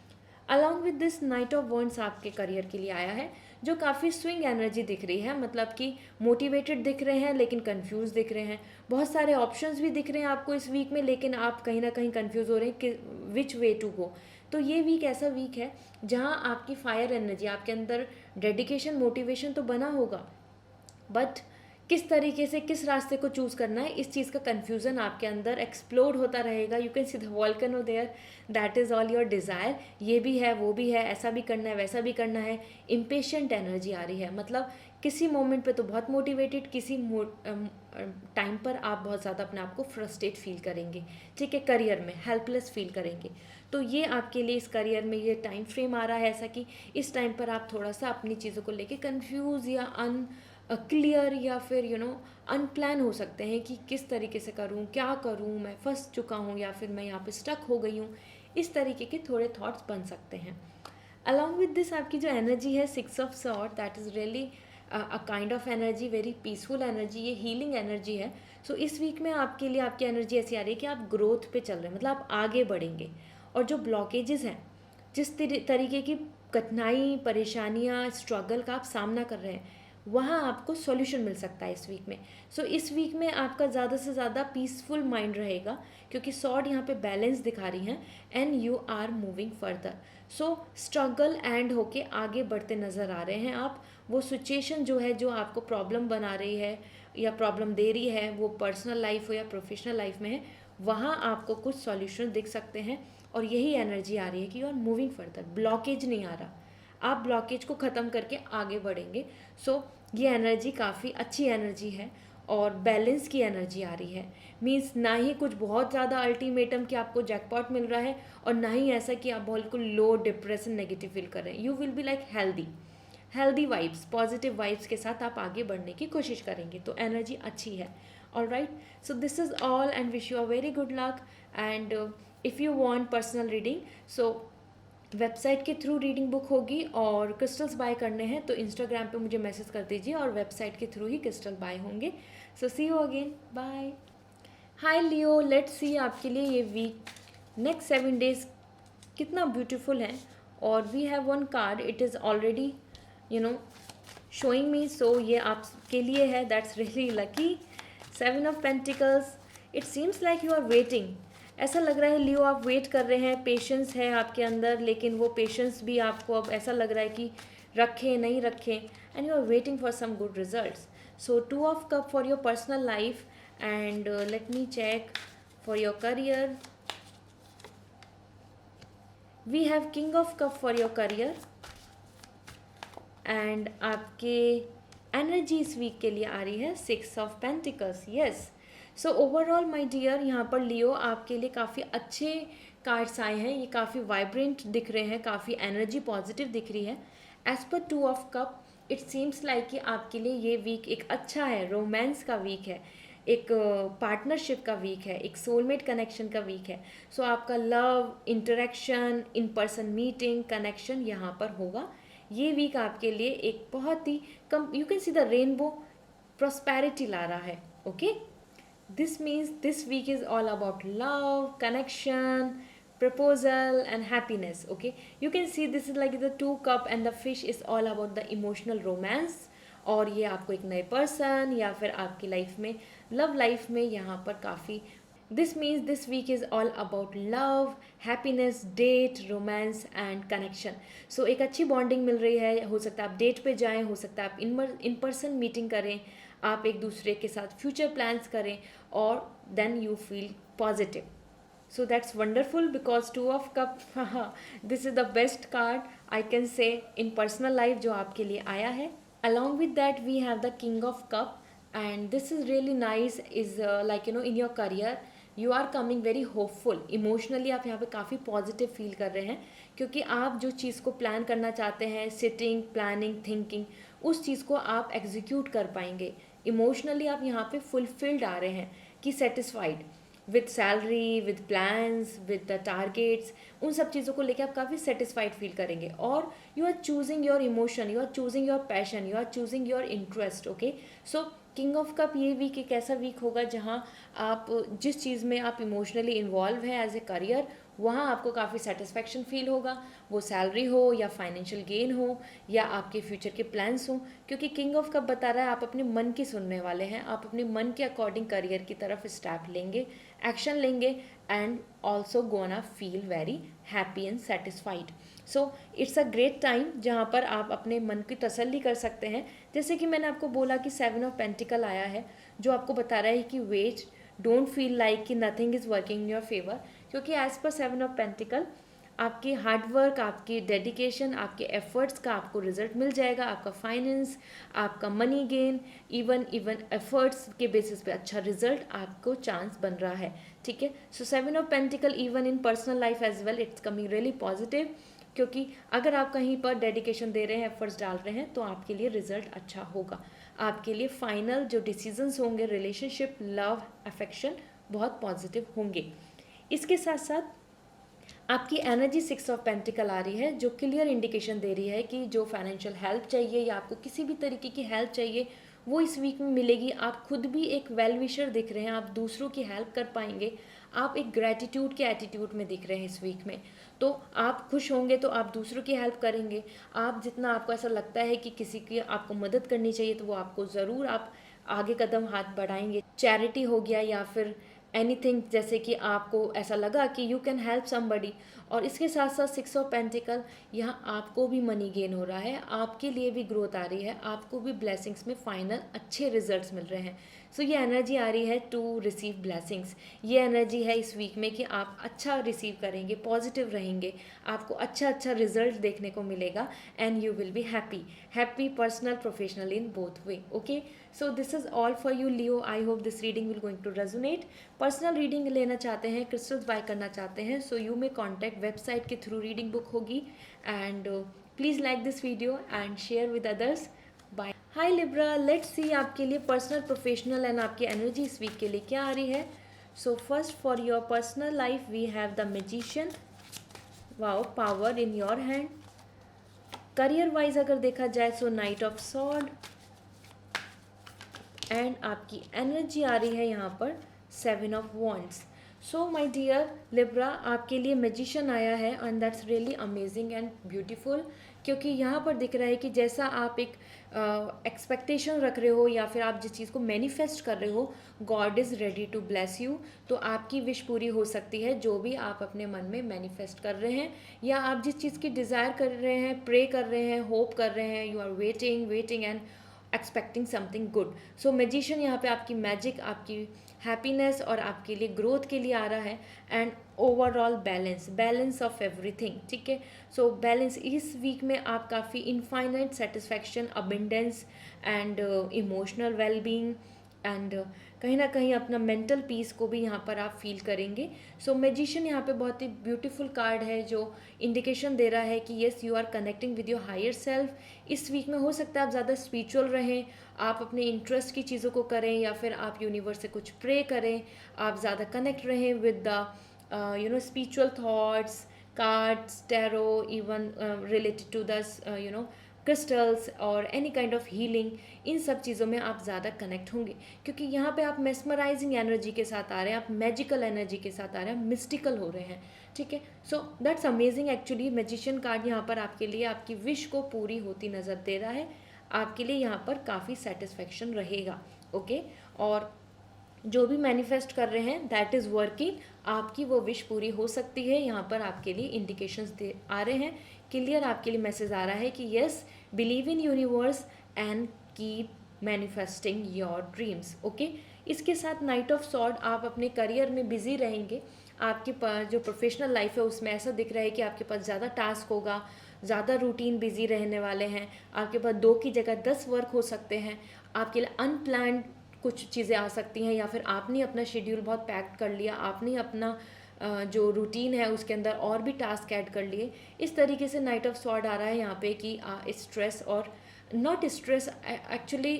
Along with this night of wands आपके करियर के लिए आया है, जो काफ़ी स्विंग एनर्जी दिख रही है, मतलब कि मोटिवेटेड दिख रहे हैं लेकिन कंफ्यूज दिख रहे हैं। बहुत सारे ऑप्शंस भी दिख रहे हैं आपको इस वीक में, लेकिन आप कहीं ना कहीं कंफ्यूज हो रहे हैं कि विच वे टू गो। तो ये वीक ऐसा वीक है जहाँ आपकी फायर एनर्जी, आपके अंदर डेडिकेशन, मोटिवेशन तो बना होगा, बट किस तरीके से, किस रास्ते को चूज़ करना है, इस चीज़ का कन्फ्यूज़न आपके अंदर एक्सप्लोर होता रहेगा। You can see the volcano there, that is all your desire. ये भी है, वो भी है, ऐसा भी करना है, वैसा भी करना है। इम्पेशेंट एनर्जी आ रही है, मतलब किसी मोमेंट पे तो बहुत मोटिवेटेड, किसी टाइम पर आप बहुत ज़्यादा अपने आप को फ्रस्ट्रेट फील करेंगे। ठीक है, करियर में हेल्पलेस फील करेंगे। तो ये आपके लिए इस करियर में ये टाइम फ्रेम आ रहा है ऐसा कि इस टाइम पर आप थोड़ा सा अपनी चीज़ों को लेके कंफ्यूज या क्लियर या फिर अनप्लान हो सकते हैं कि किस तरीके से करूँ, क्या करूँ, मैं फंस चुका हूँ या फिर मैं यहाँ पे स्टक हो गई हूँ। इस तरीके के थोड़े थॉट्स बन सकते हैं। अलॉन्ग विद दिस आपकी जो एनर्जी है 6 of sword, that is really a kind of energy, very peaceful energy, ये हीलिंग एनर्जी है। सो इस वीक में आपके लिए आपकी एनर्जी ऐसी आ रही है कि आप ग्रोथ पे चल रहे हैं, मतलब आप आगे बढ़ेंगे। और जो ब्लॉकेजेस हैं, जिस तरीके की कठिनाई, परेशानियाँ, स्ट्रगल का आप सामना कर रहे हैं, वहाँ आपको सॉल्यूशन मिल सकता है इस वीक में। सो इस वीक में आपका ज़्यादा से ज़्यादा पीसफुल माइंड रहेगा, क्योंकि सॉर्ड यहाँ पे बैलेंस दिखा रही हैं and you are moving further. So struggle end होके आगे बढ़ते नज़र आ रहे हैं आप। वो सिचुएशन जो है, जो आपको प्रॉब्लम बना रही है या प्रॉब्लम दे रही है, वो पर्सनल लाइफ हो या प्रोफेशनल लाइफ में है, वहाँ आपको कुछ सॉल्यूशन दिख सकते हैं। और यही एनर्जी आ रही है कि you are moving further, blockage नहीं आ रहा, आप ब्लॉकेज को ख़त्म करके आगे बढ़ेंगे। सो ये एनर्जी काफ़ी अच्छी एनर्जी है और बैलेंस की एनर्जी आ रही है। मीन्स ना ही कुछ बहुत ज़्यादा अल्टीमेटम कि आपको जैकपॉट मिल रहा है, और ना ही ऐसा कि आप बिल्कुल लो डिप्रेशन नेगेटिव फील कर रहे हैं। You will be like healthy vibes, positive vibes के साथ आप आगे बढ़ने की कोशिश करेंगे। तो एनर्जी अच्छी है। All right, so this is all and wish you a very good luck. And if you want personal reading, so website के थ्रू रीडिंग बुक होगी, और क्रिस्टल्स बाय करने हैं तो इंस्टाग्राम पे मुझे मैसेज कर दीजिए, और वेबसाइट के थ्रू ही क्रिस्टल बाय होंगे। So see you again, bye. Hi Leo, let's see आपके लिए ये वीक नेक्स्ट 7 डेज कितना ब्यूटीफुल है। और we have one card, it is already showing me, so ये आपके लिए है। That's really lucky. 7 of pentacles, it seems like you are waiting. ऐसा लग रहा है लियो आप वेट कर रहे हैं, पेशेंस है आपके अंदर, लेकिन वो पेशेंस भी आपको अब ऐसा लग रहा है कि रखें नहीं रखें, and you are waiting for some good results. So 2 of cup for your personal life, and let me check for your career. We have king of cup for your career, and आपके energy इस week के लिए आ रही है 6 of pentacles. Yes, so overall my dear, यहाँ पर लियो आपके लिए काफ़ी अच्छे कार्ड्स आए हैं। ये काफ़ी वाइब्रेंट दिख रहे हैं, काफ़ी एनर्जी पॉजिटिव दिख रही है। As per 2 of cup, it seems like कि आपके लिए ये वीक एक अच्छा है, रोमांस का वीक है, एक पार्टनरशिप का वीक है, एक सोलमेट कनेक्शन का वीक है। सो आपका love, interaction, in person meeting, connection यहाँ पर होगा। ये वीक आपके लिए एक बहुत ही you can see the rainbow prosperity ला रहा है। Okay, this means this week is all about love, connection, proposal and happiness. Okay, you can see this is like the 2 cup, and the fish is all about the emotional romance. और ये आपको एक नए person या फिर आपकी life में, love life में यहाँ पर काफ़ी, this means this week is all about love, happiness, date, romance and connection. So एक अच्छी बॉन्डिंग मिल रही है। हो सकता है आप डेट पे जाएं, हो सकता है आप इन पर्सन मीटिंग करें, आप एक दूसरे के साथ फ्यूचर प्लान्स करें, और then you feel positive. So that's wonderful, because 2 of cup, this is the best card I can say in personal life जो आपके लिए आया है। Along with that we have the king of cup, and this is really nice, is like in your career you are coming very hopeful. Emotionally आप यहाँ पे काफ़ी positive feel कर रहे हैं, क्योंकि आप जो चीज़ को प्लान करना चाहते हैं, सिटिंग, प्लानिंग, थिंकिंग, उस चीज़ को आप एग्जीक्यूट कर पाएंगे। इमोशनली आप यहाँ पे फुलफिल्ड आ रहे हैं, कि satisfied with salary, with plans, with the targets, उन सब चीज़ों को लेकर आप काफ़ी सेटिस्फाइड फील करेंगे। और you are choosing your emotion, you are choosing your passion, you are choosing your interest. Okay, so king of cup ये वीक एक ऐसा वीक होगा जहाँ आप जिस चीज़ में आप इमोशनली इन्वॉल्व हैं एज ए करियर, वहाँ आपको काफ़ी सेटिस्फैक्शन फील होगा। वो सैलरी हो या फाइनेंशियल गेन हो या आपके फ्यूचर के प्लान्स हों, क्योंकि किंग ऑफ कप बता रहा है आप अपने मन की सुनने वाले हैं, आप अपने मन के अकॉर्डिंग करियर की तरफ स्टेप लेंगे, एक्शन लेंगे, and also gonna feel very happy and satisfied. So it's a great time जहाँ पर आप अपने मन की तसल्ली कर सकते हैं। जैसे कि मैंने आपको बोला कि 7 ऑफ पेंटिकल आया है, जो आपको बता रहा है कि वेट, डोंट फील लाइक कि nothing is working in your favour, क्योंकि एज पर 7 ऑफ पेंटिकल आपकी हार्डवर्क, आपकी डेडिकेशन, आपके एफर्ट्स का आपको रिजल्ट मिल जाएगा। आपका फाइनेंस, आपका मनी गेन, इवन एफर्ट्स के बेसिस पे अच्छा रिजल्ट आपको चांस बन रहा है। ठीक है, so 7 of pentacle even in personal life as well, it's coming really positive, क्योंकि अगर आप कहीं पर डेडिकेशन दे रहे हैं, एफर्ट्स डाल रहे हैं, तो आपके लिए रिजल्ट अच्छा होगा। आपके लिए फाइनल जो डिसीजंस होंगे, रिलेशनशिप, लव, अफेक्शन, बहुत पॉजिटिव होंगे। इसके साथ साथ आपकी एनर्जी 6 ऑफ पेंटिकल आ रही है, जो क्लियर इंडिकेशन दे रही है कि जो फाइनेंशियल हेल्प चाहिए या आपको किसी भी तरीके की हेल्प चाहिए, वो इस वीक में मिलेगी। आप खुद भी एक वेल विशर दिख रहे हैं, आप दूसरों की हेल्प कर पाएंगे, आप एक ग्रेटिट्यूड के एटीट्यूड में दिख रहे हैं इस वीक में। तो आप खुश होंगे तो आप दूसरों की हेल्प करेंगे। आप जितना आपको ऐसा लगता है कि किसी की आपको मदद करनी चाहिए तो वो आपको ज़रूर आप आगे कदम हाथ बढ़ाएंगे। चैरिटी हो गया या फिर एनीथिंग, जैसे कि आपको ऐसा लगा कि यू कैन हेल्प समबडी। और इसके साथ साथ 6 ऑफ पेंटिकल, यहाँ आपको भी मनी गेन हो रहा है, आपके लिए भी ग्रोथ आ रही है, आपको भी ब्लेसिंग्स में फाइनल अच्छे रिजल्ट्स मिल रहे हैं। सो ये एनर्जी आ रही है टू रिसीव ब्लेसिंग्स। ये एनर्जी है इस वीक में कि आप अच्छा रिसीव करेंगे, पॉजिटिव रहेंगे, आपको अच्छा अच्छा रिजल्ट देखने को मिलेगा and you will be happy, happy personal professional in both way. Okay, so this is all for you Leo. I hope this reading will going to resonate. Personal reading लेना चाहते हैं, क्रिस्टल्स बाय करना चाहते हैं, so you may contact website के through, reading book होगी। And please like this video and share with others. Bye. Hi Libra, let's see आपके लिए पर्सनल प्रोफेशनल एंड आपकी एनर्जी इस वीक के लिए क्या आ रही है। So first for your personal life we have the magician. Wow, power in your hand. Career wise अगर देखा जाए so knight of sword and आपकी एनर्जी आ रही है यहाँ पर 7 of wands. So my dear Libra, आपके लिए मैजिशियन आया है and that's really amazing and beautiful, क्योंकि यहाँ पर दिख रहा है कि जैसा आप एक एक्सपेक्टेशन रख रहे हो या फिर आप जिस चीज़ को मैनिफेस्ट कर रहे हो, God is ready to bless you. तो आपकी विश पूरी हो सकती है, जो भी आप अपने मन में मैनिफेस्ट कर रहे हैं या आप जिस चीज़ की डिज़ायर कर रहे हैं, प्रे कर रहे हैं, होप कर रहे हैं, you are waiting and expecting something good. So magician यहाँ पे आपकी मैजिक, आपकी हैप्पीनेस और आपके लिए ग्रोथ के लिए आ रहा है and overall balance of everything. ठीक है, सो बैलेंस इस वीक में आप काफ़ी infinite satisfaction, abundance and emotional wellbeing and कहीं ना कहीं अपना मेंटल पीस को भी यहाँ पर आप फील करेंगे। सो मैजिशियन यहाँ पे बहुत ही ब्यूटीफुल कार्ड है जो इंडिकेशन दे रहा है कि yes you are connecting with your higher self. इस वीक में हो सकता है आप ज़्यादा स्पिरिचुअल रहें, आप अपने इंटरेस्ट की चीज़ों को करें या फिर आप यूनिवर्स से कुछ प्रे करें, आप ज़्यादा कनेक्ट रहें with the spiritual thoughts, cards, tarot, even related to the crystals और एनी काइंड ऑफ हीलिंग। इन सब चीज़ों में आप ज़्यादा कनेक्ट होंगे, क्योंकि यहाँ पे आप मेस्मराइजिंग एनर्जी के साथ आ रहे हैं, आप मैजिकल एनर्जी के साथ आ रहे हैं, मिस्टिकल हो रहे हैं। ठीक है, so that's amazing. Actually magician card यहाँ पर आपके लिए आपकी विश को पूरी होती नज़र दे रहा है, आपके लिए यहाँ पर काफ़ी सेटिस्फेक्शन रहेगा। ओके, और जो भी मैनिफेस्ट कर रहे हैं दैट इज़ वर्किंग, आपकी वो विश पूरी हो सकती है। यहाँ पर आपके लिए इंडिकेशंस दे आ रहे हैं, क्लियर आपके लिए मैसेज आ रहा है कि yes, believe in universe and keep manifesting your dreams. Okay, इसके साथ नाइट ऑफ सॉर्ड, आप अपने करियर में बिजी रहेंगे। आपके पास जो प्रोफेशनल लाइफ है उसमें ऐसा दिख रहा है कि आपके पास ज़्यादा टास्क होगा, ज़्यादा रूटीन बिजी रहने वाले हैं, आपके पास 2 की जगह 10 वर्क हो सकते हैं, आपके लिए अनप्लान्ड कुछ चीज़ें आ सकती हैं या फिर आपने अपना शेड्यूल बहुत पैक्ड कर लिया, आपने अपना जो रूटीन है उसके अंदर और भी टास्क ऐड कर लिए। इस तरीके से नाइट ऑफ सॉर्ड आ रहा है यहाँ पे कि स्ट्रेस, और not stress actually,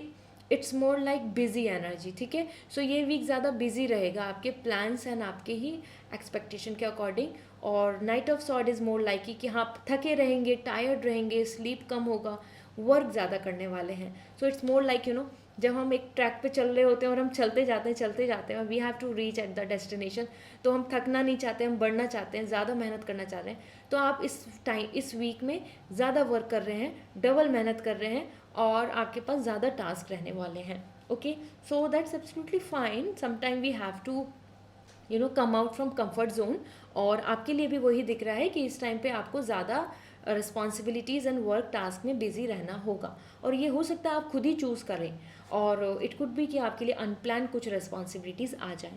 it's more like busy energy. ठीक है, सो ये वीक ज़्यादा बिजी रहेगा आपके प्लान्स एंड आपके ही एक्सपेक्टेशन के अकॉर्डिंग। और night of sword is more like कि हाँ, थके रहेंगे, टायर्ड रहेंगे, स्लीप कम होगा, वर्क ज़्यादा करने वाले हैं। सो इट्स मोर लाइक जब हम एक ट्रैक पे चल रहे होते हैं और हम चलते जाते हैं, we have to reach at the destination, तो हम थकना नहीं चाहते, हम बढ़ना चाहते हैं, ज़्यादा मेहनत करना चाह रहे हैं। तो आप इस वीक में ज़्यादा वर्क कर रहे हैं, डबल मेहनत कर रहे हैं और आपके पास ज़्यादा टास्क रहने वाले हैं। Okay, so that's absolutely fine. Sometime we have to come out from comfort zone, और आपके लिए भी वही दिख रहा है कि इस टाइम पे आपको ज़्यादा रिस्पॉन्सिबिलिटीज़ एंड वर्क टास्क में बिजी रहना होगा, और ये हो सकता है आप खुद ही चूज़ करें, और इट कुड भी कि आपके लिए अनप्लान कुछ रिस्पॉन्सिबिलिटीज़ आ जाएं।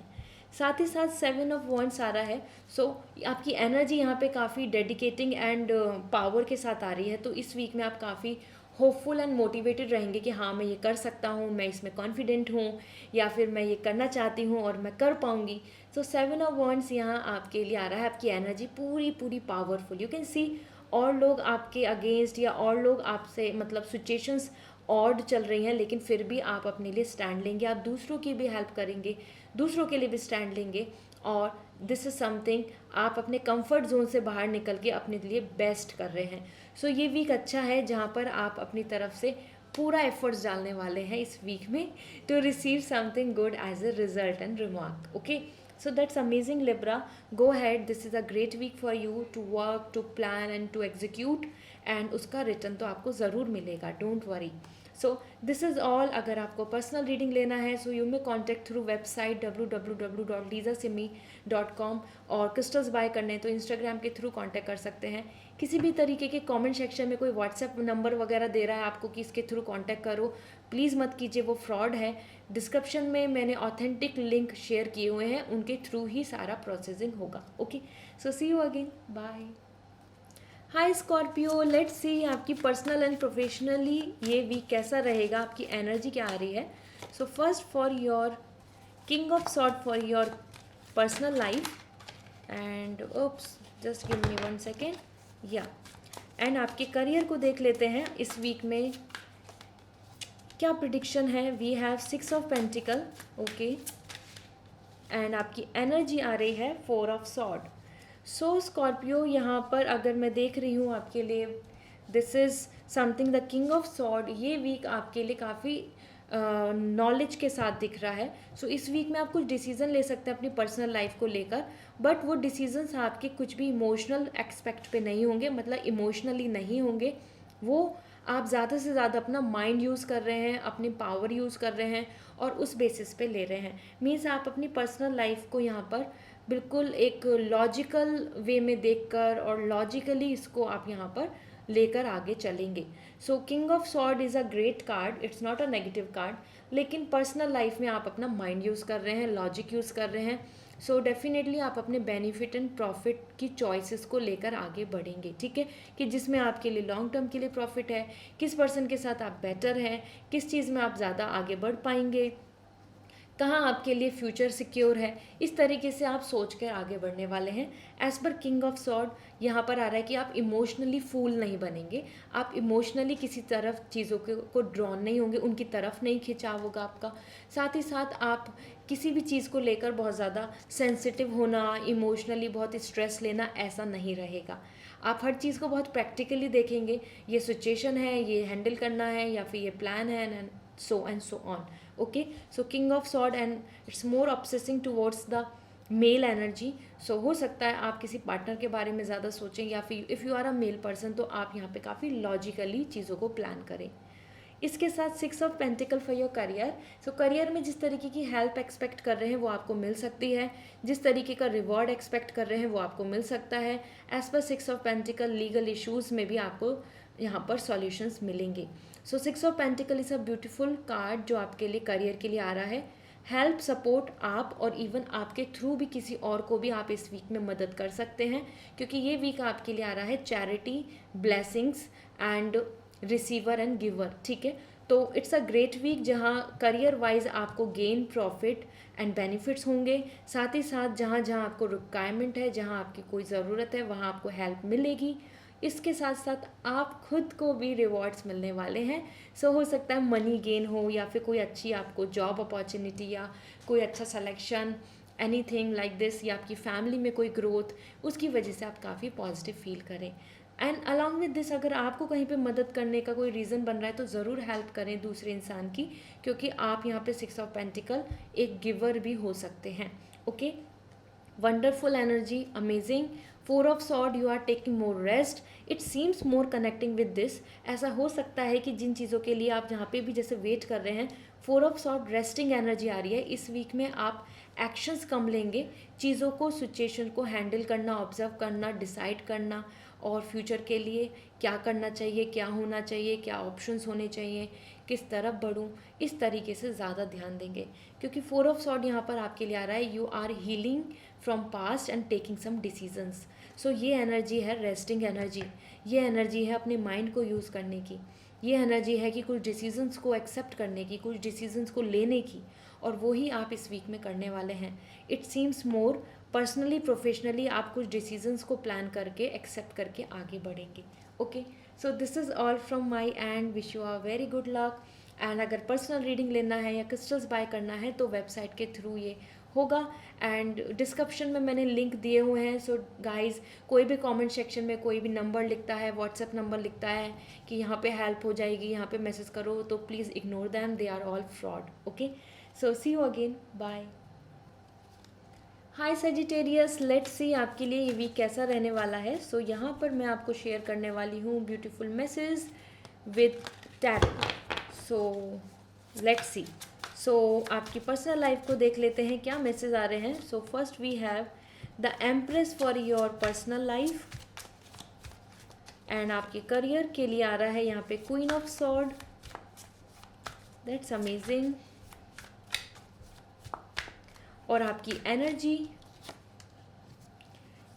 साथ ही साथ 7 ऑफ वॉन्ड्स आ रहा है। सो आपकी एनर्जी यहाँ पे काफ़ी डेडिकेटिंग एंड पावर के साथ आ रही है। तो इस वीक में आप काफ़ी होपफुल एंड मोटिवेटेड रहेंगे कि हाँ, मैं ये कर सकता हूँ, मैं इसमें कॉन्फिडेंट हूँ, या फिर मैं ये करना चाहती हूँ और मैं कर पाऊँगी। सो 7 ऑफ वॉन्ड्स यहाँ आपके लिए आ रहा है, आपकी एनर्जी पूरी पावरफुल। यू कैन सी और लोग आपके अगेंस्ट या और लोग आपसे सिचुएशंस ऑड चल रही हैं, लेकिन फिर भी आप अपने लिए स्टैंड लेंगे, आप दूसरों की भी हेल्प करेंगे, दूसरों के लिए भी स्टैंड लेंगे, और दिस इज़ समथिंग, आप अपने कंफर्ट जोन से बाहर निकल के अपने लिए बेस्ट कर रहे हैं। सो ये वीक अच्छा है जहाँ पर आप अपनी तरफ से पूरा एफर्ट्स डालने वाले हैं इस वीक में to receive something good as a result and remark. Okay, So that's amazing, Libra. Go ahead, this is a great week for you to work, to plan and to execute, and उसका return तो आपको ज़रूर मिलेगा, don't worry. So this is all. अगर आपको personal reading लेना है so you may contact through website www.lizasimi.com, और क्रिस्टल्स बाय करने तो इंस्टाग्राम के थ्रू कांटेक्ट कर सकते हैं. किसी भी तरीके के कमेंट सेक्शन में कोई व्हाट्सएप नंबर वगैरह दे रहा है आपको कि इसके थ्रू कांटेक्ट करो, प्लीज़ मत कीजिए, वो फ्रॉड है. डिस्क्रिप्शन में मैंने ऑथेंटिक लिंक शेयर किए हुए हैं, उनके थ्रू ही सारा प्रोसेसिंग होगा. Okay, so see you again, bye. Hi Scorpio, let's see आपकी पर्सनल एंड प्रोफेशनली ये वीक कैसा रहेगा, आपकी एनर्जी क्या आ रही है. So first for your king of sword for your personal life, and oops just give me 1 second. Yeah and आपके करियर को देख लेते हैं इस वीक में क्या प्रिडिक्शन है. We have 6 of pentacle. Okay, and आपकी एनर्जी आ रही है 4 ऑफ सॉर्ड. सो स्कॉर्पियो, यहाँ पर अगर मैं देख रही हूँ आपके लिए, this is something the king of sword. ये वीक आपके लिए काफ़ी नॉलेज के साथ दिख रहा है. सो इस वीक में आप कुछ डिसीजन ले सकते हैं अपनी पर्सनल लाइफ को लेकर, बट वो डिसीजंस आपके कुछ भी इमोशनल एक्सपेक्ट पे नहीं होंगे, मतलब इमोशनली नहीं होंगे. वो आप ज़्यादा से ज़्यादा अपना माइंड यूज़ कर रहे हैं, अपनी पावर यूज़ कर रहे हैं और उस बेसिस पे ले रहे हैं. मीन्स आप अपनी पर्सनल लाइफ को यहाँ पर बिल्कुल एक लॉजिकल वे में देखकर और लॉजिकली इसको आप यहाँ पर लेकर आगे चलेंगे. So king of sword is a great card, it's not a negative card, लेकिन पर्सनल लाइफ में आप अपना माइंड यूज़ कर रहे हैं, लॉजिक यूज़ कर रहे हैं. सो डेफिनेटली आप अपने बेनिफिट एंड प्रॉफिट की चॉइसेस को लेकर आगे बढ़ेंगे. ठीक है, कि जिसमें आपके लिए लॉन्ग टर्म के लिए प्रॉफिट है, किस पर्सन के साथ आप बेटर हैं, किस चीज़ में आप ज़्यादा आगे बढ़ पाएंगे, कहाँ आपके लिए फ्यूचर सिक्योर है. इस तरीके से आप सोच कर आगे बढ़ने वाले हैं. As per king of sword यहाँ पर आ रहा है कि आप इमोशनली फूल नहीं बनेंगे, आप इमोशनली किसी तरफ चीज़ों को ड्रॉन नहीं होंगे, उनकी तरफ नहीं खिंचाव होगा आपका. साथ ही साथ आप किसी भी चीज़ को लेकर बहुत ज़्यादा सेंसिटिव होना, इमोशनली बहुत स्ट्रेस लेना, ऐसा नहीं रहेगा. आप हर चीज़ को बहुत प्रैक्टिकली देखेंगे, ये सिचुएशन है, ये हैंडल करना है, या फिर ये प्लान है, and so and so on. Okay, so king of sword and it's more obsessing towards the male energy. So हो सकता है आप किसी पार्टनर के बारे में ज़्यादा सोचें, या फिर if you are a male person तो आप यहाँ पे काफ़ी लॉजिकली चीज़ों को प्लान करें. इसके साथ 6 of pentacle for your career. So career में जिस तरीके की हेल्प एक्सपेक्ट कर रहे हैं वो आपको मिल सकती है, जिस तरीके का रिवॉर्ड एक्सपेक्ट कर रहे हैं वो आपको मिल सकता है. एज पर 6 ऑफ पेंटिकल लीगल इश्यूज़ में भी आपको यहाँ पर सॉल्यूशंस मिलेंगे. सो 6 of pentacle is a beautiful card जो आपके लिए करियर के लिए आ रहा है. हेल्प, सपोर्ट, आप और इवन आपके थ्रू भी किसी और को भी आप इस वीक में मदद कर सकते हैं, क्योंकि ये वीक आपके लिए आ रहा है charity, blessings and receiver and giver. ठीक है, तो इट्स अ ग्रेट वीक जहाँ करियर वाइज आपको गेन, प्रॉफिट एंड बेनिफिट्स होंगे. साथ ही साथ जहाँ जहाँ आपको रिक्वायरमेंट है, जहाँ आपकी कोई ज़रूरत है, वहाँ आपको हेल्प मिलेगी. इसके साथ साथ आप खुद को भी रिवॉर्ड्स मिलने वाले हैं. सो हो सकता है मनी गेन हो, या फिर कोई अच्छी आपको जॉब अपॉर्चुनिटी, या कोई अच्छा सिलेक्शन, एनीथिंग लाइक दिस, या आपकी फैमिली में कोई ग्रोथ, उसकी वजह से आप काफ़ी पॉजिटिव फील करें. एंड अलॉन्ग विद दिस, अगर आपको कहीं पे मदद करने का कोई रीज़न बन रहा है तो ज़रूर हेल्प करें दूसरे इंसान की, क्योंकि आप यहाँ पे 6 ऑफ पेंटिकल एक गिवर भी हो सकते हैं. Okay, wonderful energy, amazing. 4 of sword, you are taking more rest, it seems more connecting with this. ऐसा हो सकता है कि जिन चीज़ों के लिए आप जहाँ पे भी जैसे वेट कर रहे हैं, 4 ऑफ सॉर्ड रेस्टिंग एनर्जी आ रही है. इस वीक में आप एक्शंस कम लेंगे, चीज़ों को, सिचुएशन को हैंडल करना, ऑब्जर्व करना, डिसाइड करना, और फ्यूचर के लिए क्या करना चाहिए, क्या होना चाहिए, क्या ऑप्शंस होने चाहिए, किस तरफ बढ़ूँ, इस तरीके से ज़्यादा ध्यान देंगे. क्योंकि 4 ऑफ सॉर्ड यहाँ पर आपके लिए आ रहा है, you are healing from past and taking some decisions. So ये एनर्जी है रेस्टिंग एनर्जी, ये एनर्जी है अपने माइंड को यूज़ करने की, ये एनर्जी है कि कुछ डिसीजंस को एक्सेप्ट करने की, कुछ डिसीजंस को लेने की, और वो ही आप इस वीक में करने वाले हैं. It seems more personally, professionally आप कुछ डिसीजंस को प्लान करके, एक्सेप्ट करके आगे बढ़ेंगे. Okay, so this is all from my end. Wish you are very good luck. And अगर पर्सनल रीडिंग लेना है या क्रिस्टल्स बाय करना है तो वेबसाइट के थ्रू ये होगा, एंड डिस्क्रिप्शन में मैंने लिंक दिए हुए हैं. सो गाइज, कोई भी कमेंट सेक्शन में कोई भी नंबर लिखता है, व्हाट्सएप नंबर लिखता है कि यहाँ पे हेल्प हो जाएगी, यहाँ पे मैसेज करो, तो please ignore them, they are all fraud. Okay, so see you again, bye. Hi Sagittarius, let's see आपके लिए ये वीक कैसा रहने वाला है. सो यहाँ पर मैं आपको शेयर करने वाली हूँ beautiful message with tarot. So let's see. So आपकी पर्सनल लाइफ को देख लेते हैं क्या मैसेज आ रहे हैं. So first we have the empress for your personal life. And आपके करियर के लिए आ रहा है यहाँ पे queen of sword. That's amazing. और आपकी एनर्जी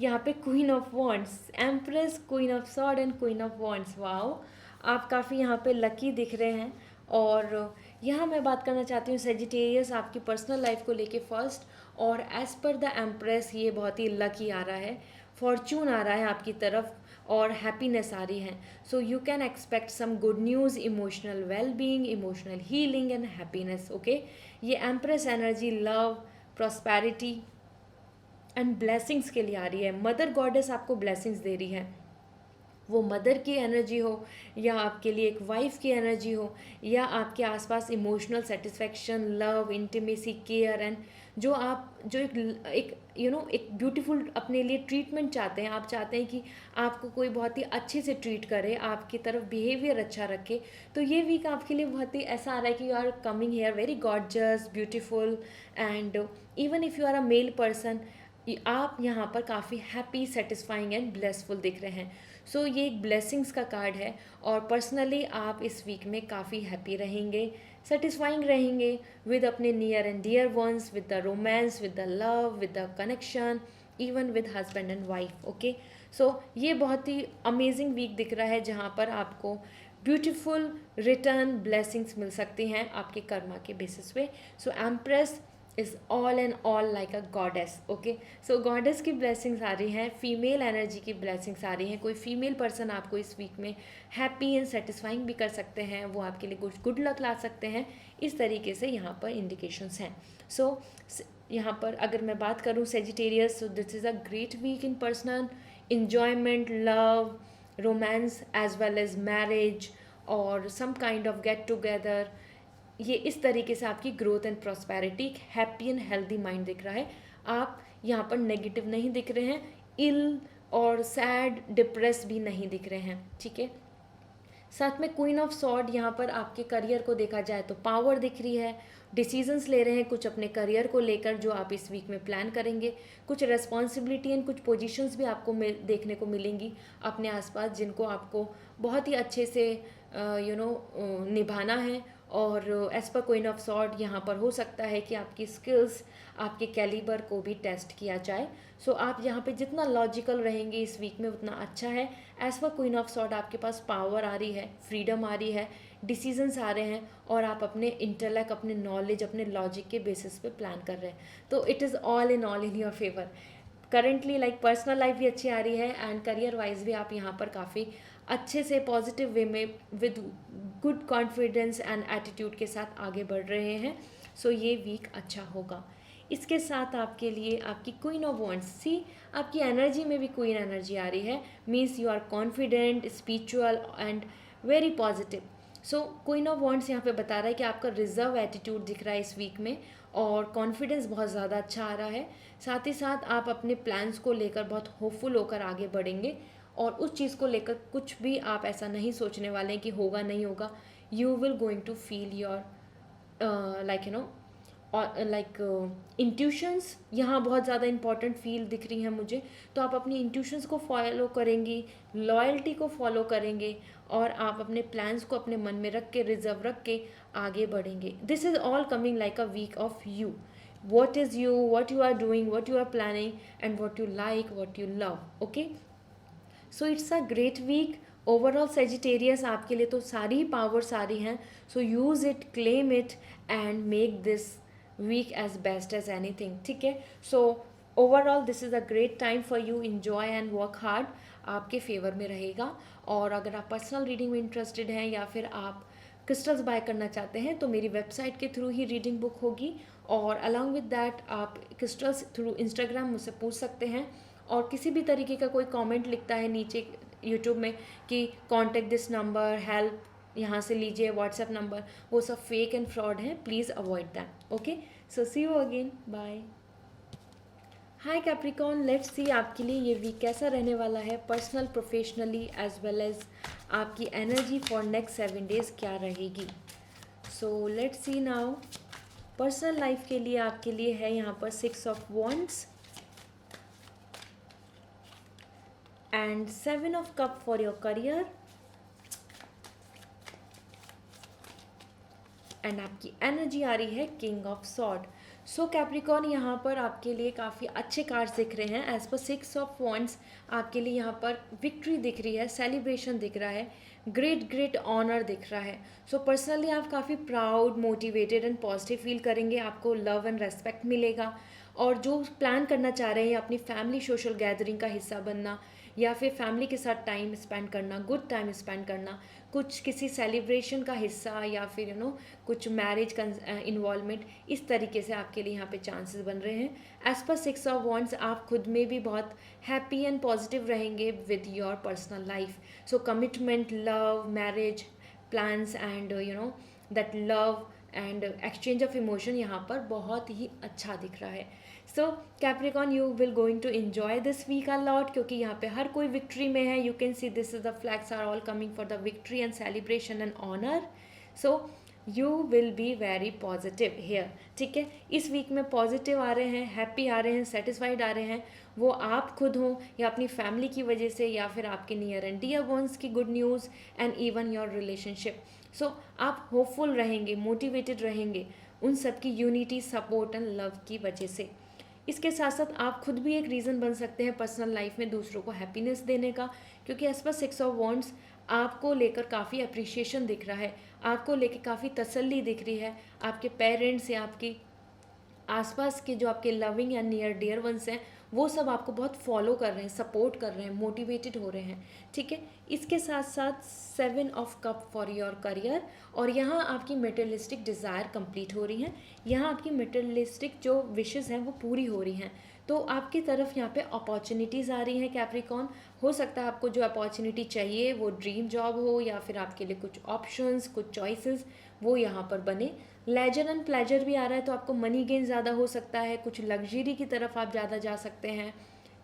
यहाँ पे queen of wands, empress, queen of sword and queen of wands. Wow, आप काफ़ी यहाँ पे लकी दिख रहे हैं. और यहाँ मैं बात करना चाहती हूँ सेजिटेरियस आपकी पर्सनल लाइफ को लेके फर्स्ट. और एज़ पर द एम्प्रेस ये बहुत ही लकी आ रहा है, फॉर्चून आ रहा है आपकी तरफ और हैप्पीनेस आ रही है. So you can expect some good news, emotional well being, emotional healing and happiness. Okay, ये empress energy love, prosperity and blessings के लिए आ रही है. मदर गॉडेस आपको ब्लेसिंग्स दे रही है. वो मदर की एनर्जी हो या आपके लिए एक वाइफ की एनर्जी हो या आपके आसपास emotional satisfaction, love, intimacy, care and जो आप जो एक एक ब्यूटीफुल अपने लिए ट्रीटमेंट चाहते हैं. आप चाहते हैं कि आपको कोई बहुत ही अच्छे से ट्रीट करे, आपकी तरफ बिहेवियर अच्छा रखे. तो ये वीक आपके लिए बहुत ही ऐसा आ रहा है कि you are coming here very gorgeous, beautiful and even if you are a male person, आप यहाँ पर काफ़ी हैप्पी, सेटिस्फाइंग एंड ब्लेसफुल दिख रहे हैं. सो ये एक ब्लेसिंग्स का कार्ड है. और पर्सनली आप इस वीक में काफ़ी हैप्पी रहेंगे, सेटिस्फाइंग रहेंगे विद अपने near and dear ones, with the romance, with the love, with the connection, even with husband and wife. Okay, so ये बहुत ही अमेजिंग वीक दिख रहा है जहाँ पर आपको ब्यूटीफुल रिटर्न ब्लेसिंग्स मिल सकती हैं आपके कर्मा के बेसिस पे. So empress is all and all like a goddess. Okay, so goddess की ब्लेसिंग्स आ रही हैं, फीमेल एनर्जी की ब्लेसिंग्स आ रही हैं. कोई फीमेल पर्सन आपको इस वीक में हैप्पी एंड सेटिस्फाइंग भी कर सकते हैं, वो आपके लिए कुछ गुड लक ला सकते हैं. इस तरीके से यहाँ पर इंडिकेशंस हैं. सो यहाँ पर अगर मैं बात करूँ Sagittarius, so this is a great week in personal enjoyment, love, romance as well as marriage और some kind of get together. ये इस तरीके से आपकी growth and prosperity, happy and healthy mind दिख रहा है. आप यहाँ पर नेगेटिव नहीं दिख रहे हैं, इल और सैड, डिप्रेस भी नहीं दिख रहे हैं. ठीक है, साथ में क्वीन ऑफ सॉर्ड यहाँ पर आपके करियर को देखा जाए तो पावर दिख रही है. डिसीजंस ले रहे हैं कुछ अपने करियर को लेकर जो आप इस वीक में प्लान करेंगे. कुछ रेस्पॉन्सिबिलिटी एंड कुछ पोजीशंस भी आपको देखने को मिलेंगी अपने आसपास, जिनको आपको बहुत ही अच्छे से निभाना है. और एज पर क्वीन ऑफ सॉर्ड यहाँ पर हो सकता है कि आपकी स्किल्स, आपके कैलिबर को भी टेस्ट किया जाए. सो आप यहाँ पे जितना लॉजिकल रहेंगे इस वीक में उतना अच्छा है. एज पर क्वीन ऑफ सॉर्ड आपके पास पावर आ रही है, फ्रीडम आ रही है, डिसीजंस आ रहे हैं और आप अपने इंटेलेक्ट, अपने नॉलेज, अपने लॉजिक के बेसिस पे प्लान कर रहे हैं. तो it is all in your favour. Currently like personal life भी अच्छी आ रही है एंड करियर वाइज भी आप यहाँ पर काफ़ी अच्छे से पॉजिटिव वे में with good confidence and attitude के साथ आगे बढ़ रहे हैं. सो ये वीक अच्छा होगा. इसके साथ आपके लिए आपकी क्वीन ऑफ वॉन्ड्स, सी आपकी एनर्जी में भी क्वीन एनर्जी आ रही है. Means you are confident, spiritual and very positive. So queen of wands यहाँ पे बता रहा है कि आपका रिजर्व एटीट्यूड दिख रहा है इस वीक में और कॉन्फिडेंस बहुत ज़्यादा अच्छा आ रहा है. साथ ही साथ आप अपने प्लान्स को लेकर बहुत होपफुल होकर आगे बढ़ेंगे और उस चीज़ को लेकर कुछ भी आप ऐसा नहीं सोचने वाले हैं कि होगा नहीं होगा. You will going to feel your like intuitions यहाँ बहुत ज़्यादा इंपॉर्टेंट फील दिख रही हैं मुझे. तो आप अपनी इंट्यूशंस को फॉलो करेंगी, लॉयल्टी को फॉलो करेंगे और आप अपने प्लान्स को अपने मन में रख के, रिजर्व रख के आगे बढ़ेंगे. This is all coming like a week of you. what is you, what you are doing, what you are planning and what you like, what you love. Okay, so it's a great week overall Sagittarius. आपके लिए तो सारी powers आ रही हैं. So use it, claim it and make this week as best as anything. ठीक है, so overall this is a great time for you. Enjoy and work hard. आपके favour में रहेगा. और अगर आप पर्सनल रीडिंग में इंटरेस्टेड हैं या फिर आप क्रिस्टल्स बाय करना चाहते हैं तो मेरी वेबसाइट के थ्रू ही रीडिंग बुक होगी. और अलॉन्ग विद दैट आप क्रिस्टल्स थ्रू इंस्टाग्राम मुझसे पूछ सकते हैं. और किसी भी तरीके का कोई कमेंट लिखता है नीचे यूट्यूब में कि कॉन्टेक्ट दिस नंबर, हेल्प यहाँ से लीजिए, व्हाट्सएप नंबर, वो सब फेक एंड फ्रॉड है. Please avoid that. Okay, so see you again. Bye. Hi Capricorn, let's see आपके लिए ये वीक कैसा रहने वाला है, personal, professionally as well as आपकी एनर्जी फॉर नेक्स्ट 7 days क्या रहेगी. So let's see now. Personal life के लिए आपके लिए है यहाँ पर 6 of Wands and 7 of Cups for your career and आपकी एनर्जी आ रही है king of sword. So Capricorn, यहाँ पर आपके लिए काफ़ी अच्छे कार्ड्स दिख रहे हैं. एज पर 6 of Wands आपके लिए यहाँ पर विक्ट्री दिख रही है, सेलिब्रेशन दिख रहा है, ग्रेट ऑनर दिख रहा है. सो पर्सनली आप काफ़ी proud, motivated and positive feel करेंगे. आपको लव एंड रेस्पेक्ट मिलेगा. और जो प्लान करना चाह रहे हैं अपनी फैमिली सोशल गैदरिंग का हिस्सा बनना या फिर फैमिली के साथ टाइम स्पेंड करना, गुड टाइम स्पेंड करना, कुछ किसी सेलिब्रेशन का हिस्सा या फिर कुछ मैरिज का इन्वॉल्वमेंट, इस तरीके से आपके लिए यहाँ पे चांसेस बन रहे हैं. एज पर 6 of Wands आप खुद में भी बहुत हैप्पी एंड पॉजिटिव रहेंगे with your personal life. So commitment, love, marriage plans and that love and exchange of emotion यहाँ पर बहुत ही अच्छा दिख रहा है. So Capricorn, you will going to enjoy this week a lot, क्योंकि यहाँ पे हर कोई विक्ट्री में है. You can see this is the flags are all coming for the victory and celebration and honour. So you will be very positive here. ठीक है, इस वीक में पॉजिटिव आ रहे हैं, हैप्पी आ रहे हैं, सेटिस्फाइड आ रहे हैं. वो आप खुद हों या अपनी फैमिली की वजह से या फिर आपके नियर एंड डियर वंस की good news and even your relationship. So आप होपफुल रहेंगे, मोटिवेटेड रहेंगे उन सब की यूनिटी, सपोर्ट एंड लव की वजह से. इसके साथ साथ आप खुद भी एक रीज़न बन सकते हैं पर्सनल लाइफ में दूसरों को हैप्पीनेस देने का, क्योंकि एज पर 6 of Wands आपको लेकर काफ़ी अप्रिशिएशन दिख रहा है, आपको लेकर काफ़ी तसल्ली दिख रही है. आपके पेरेंट्स या आपकी आसपास के जो आपके loving and near dear ones हैं वो सब आपको बहुत फॉलो कर रहे हैं, सपोर्ट कर रहे हैं, मोटिवेटेड हो रहे हैं. ठीक है, इसके साथ साथ 7 of Cups for your career. और यहाँ आपकी मेटेरियलिस्टिक डिज़ायर कंप्लीट हो रही हैं, यहाँ आपकी मेटेरियलिस्टिक जो विशेज़ हैं वो पूरी हो रही हैं. तो आपकी तरफ यहाँ पे अपॉर्चुनिटीज़ आ रही हैं कैप्रिकॉर्न. हो सकता है आपको जो अपॉर्चुनिटी चाहिए वो ड्रीम जॉब हो या फिर आपके लिए कुछ ऑप्शंस, कुछ चॉइसेस वो यहाँ पर बने. लेजर एंड प्लेजर भी आ रहा है, तो आपको मनी गेन ज़्यादा हो सकता है, कुछ लग्जरी की तरफ आप ज़्यादा जा सकते हैं.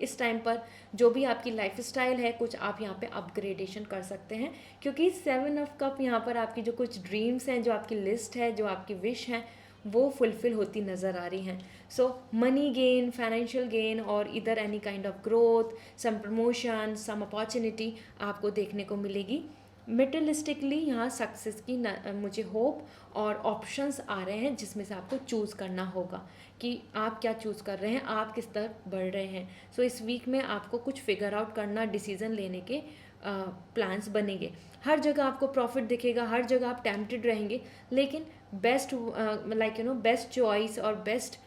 इस टाइम पर जो भी आपकी लाइफ स्टाइल है कुछ आप यहाँ पे अपग्रेडेशन कर सकते हैं, क्योंकि 7 of Cups यहाँ पर आपकी जो कुछ ड्रीम्स हैं, जो आपकी लिस्ट है, जो आपकी विश हैं वो फुलफिल होती नज़र आ रही हैं. So money gain, financial gain और इधर any kind of growth, some promotion, some opportunity आपको देखने को मिलेगी. मेटेरियलिस्टिकली यहाँ सक्सेस की मुझे होप और ऑप्शंस आ रहे हैं जिसमें से आपको चूज़ करना होगा कि आप क्या चूज़ कर रहे हैं, आप किस तरफ बढ़ रहे हैं. सो इस वीक में आपको कुछ फिगर आउट करना, डिसीज़न लेने के प्लान्स बनेंगे. हर जगह आपको प्रॉफिट दिखेगा, हर जगह आप टेम्प्टेड रहेंगे, लेकिन बेस्ट बेस्ट चॉइस और बेस्ट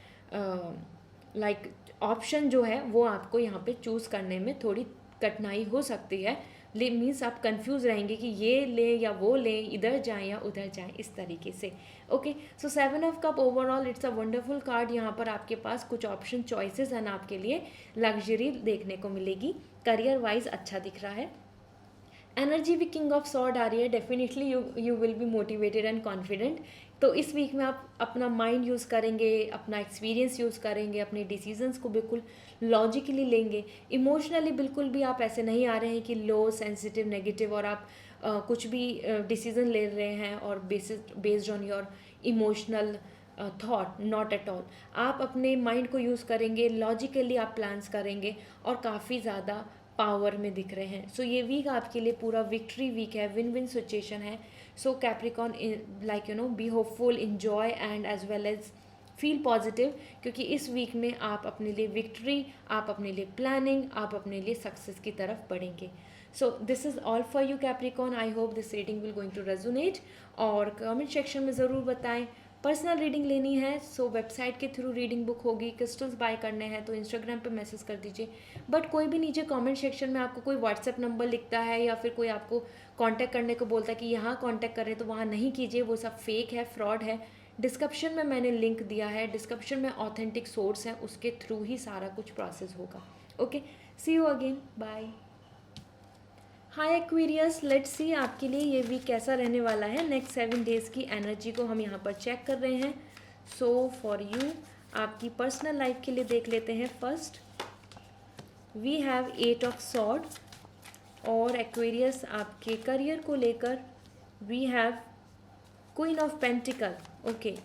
ऑप्शन जो है वो आपको यहाँ पे चूज़ करने में थोड़ी कठिनाई हो सकती है. मीन्स आप कंफ्यूज रहेंगे कि ये लें या वो लें, इधर जाएं या उधर जाएं, इस तरीके से. Okay, so 7 of Cups overall it's a wonderful card. यहाँ पर आपके पास कुछ ऑप्शन, चॉइसेस हैं, आपके लिए लग्जरी देखने को मिलेगी. करियर वाइज अच्छा दिख रहा है. एनर्जी भी किंग ऑफ सॉर्ड आ रही है. Definitely you will be motivated and confident. तो इस वीक में आप अपना माइंड यूज़ करेंगे, अपना एक्सपीरियंस यूज़ करेंगे, अपने डिसीजंस को बिल्कुल लॉजिकली लेंगे. इमोशनली बिल्कुल भी आप ऐसे नहीं आ रहे हैं कि लो, सेंसिटिव, नेगेटिव और आप कुछ भी डिसीजन ले रहे हैं और based on your emotional thought. Not at all. आप अपने माइंड को यूज़ करेंगे, लॉजिकली आप प्लान्स करेंगे और काफ़ी ज़्यादा पावर में दिख रहे हैं. सो ये वीक आपके लिए पूरा विक्ट्री वीक है, विन विन सिचुएशन है. So Capricorn, be hopeful, enjoy and as well as feel positive, क्योंकि इस वीक में आप अपने लिए विक्ट्री, आप अपने लिए प्लानिंग, आप अपने लिए सक्सेस की तरफ बढ़ेंगे. So this is all for you Capricorn. I hope this reading will going to resonate. और कमेंट सेक्शन में ज़रूर बताएं. पर्सनल रीडिंग लेनी है सो वेबसाइट के थ्रू रीडिंग बुक होगी. क्रिस्टल्स बाय करने हैं तो इंस्टाग्राम पे मैसेज कर दीजिए. बट कोई भी नीचे कमेंट सेक्शन में आपको कोई व्हाट्सएप नंबर लिखता है या फिर कोई आपको कांटेक्ट करने को बोलता है कि यहाँ कांटेक्ट करें, तो वहाँ नहीं कीजिए. वो सब फेक है, फ्रॉड है. डिस्क्रिप्शन में मैंने लिंक दिया है, डिस्क्रिप्शन में ऑथेंटिक सोर्स है, उसके थ्रू ही सारा कुछ प्रोसेस होगा. Okay, see you again, bye. Hi Aquarius, let's see आपके लिए ये वीक कैसा रहने वाला है. नेक्स्ट 7 days की एनर्जी को हम यहाँ पर चेक कर रहे हैं. सो फॉर यू आपकी पर्सनल लाइफ के लिए देख लेते हैं। First we have 8 of sword, और एक्वेरियस आपके करियर को लेकर we have queen of pentacle. Okay,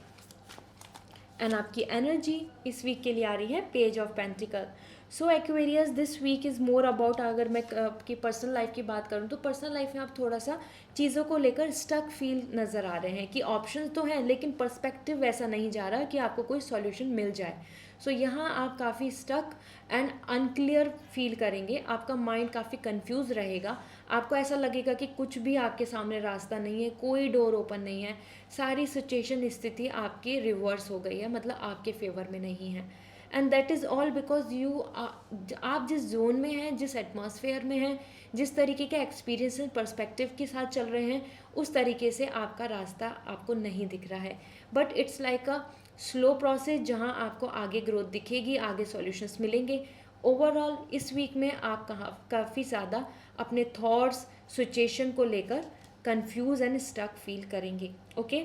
and आपकी एनर्जी इस वीक के लिए आ रही है page of pentacle. So Aquarius this week is more about, अगर मैं आपकी पर्सनल लाइफ की बात करूँ तो पर्सनल लाइफ में आप थोड़ा सा चीज़ों को लेकर स्टक फील नज़र आ रहे हैं कि ऑप्शन तो हैं लेकिन पर्सपेक्टिव वैसा नहीं जा रहा कि आपको कोई सॉल्यूशन मिल जाए। सो यहाँ आप काफ़ी स्टक एंड अनक्लियर फील करेंगे, आपका माइंड काफ़ी कंफ्यूज रहेगा, आपको ऐसा लगेगा कि कुछ भी आपके सामने रास्ता नहीं है, कोई डोर ओपन नहीं है, सारी सिचुएशन स्थिति आपकी रिवर्स हो गई है, मतलब आपके फेवर में नहीं है। And that is all because you, आप जिस जोन में हैं, जिस एटमॉस्फेयर में हैं, जिस तरीके के एक्सपीरियंस एंड पर्सपेक्टिव के साथ चल रहे हैं, उस तरीके से आपका रास्ता आपको नहीं दिख रहा है। But it's like a slow process जहां आपको आगे ग्रोथ दिखेगी, आगे सॉल्यूशंस मिलेंगे। ओवरऑल इस वीक में आप काफ़ी ज़्यादा अपने थॉट्स सिचुएशन को लेकर कंफ्यूज एंड स्टक फील करेंगे। ओके,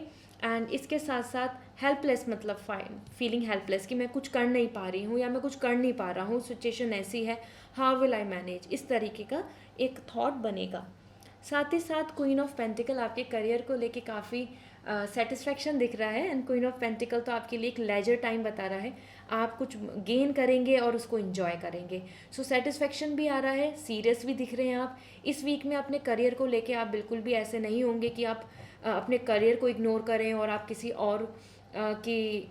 एंड इसके साथ साथ हेल्पलेस, मतलब फीलिंग हेल्पलेस कि मैं कुछ कर नहीं पा रही हूँ या मैं कुछ कर नहीं पा रहा हूँ, सिचुएशन ऐसी है, हाउ विल आई मैनेज, इस तरीके का एक थॉट बनेगा। साथ ही साथ क्वीन ऑफ पेंटिकल आपके करियर को लेके काफ़ी सेटिस्फैक्शन दिख रहा है, एंड क्वीन ऑफ पेंटिकल तो आपके लिए एक लेजर टाइम बता रहा है, आप कुछ गेन करेंगे और उसको इन्जॉय करेंगे। सो सेटिस्फैक्शन भी आ रहा है, सीरियस भी दिख रहे हैं आप इस वीक में अपने करियर को लेके। आप बिल्कुल भी ऐसे नहीं होंगे कि आप अपने करियर को इग्नोर करें और आप किसी और की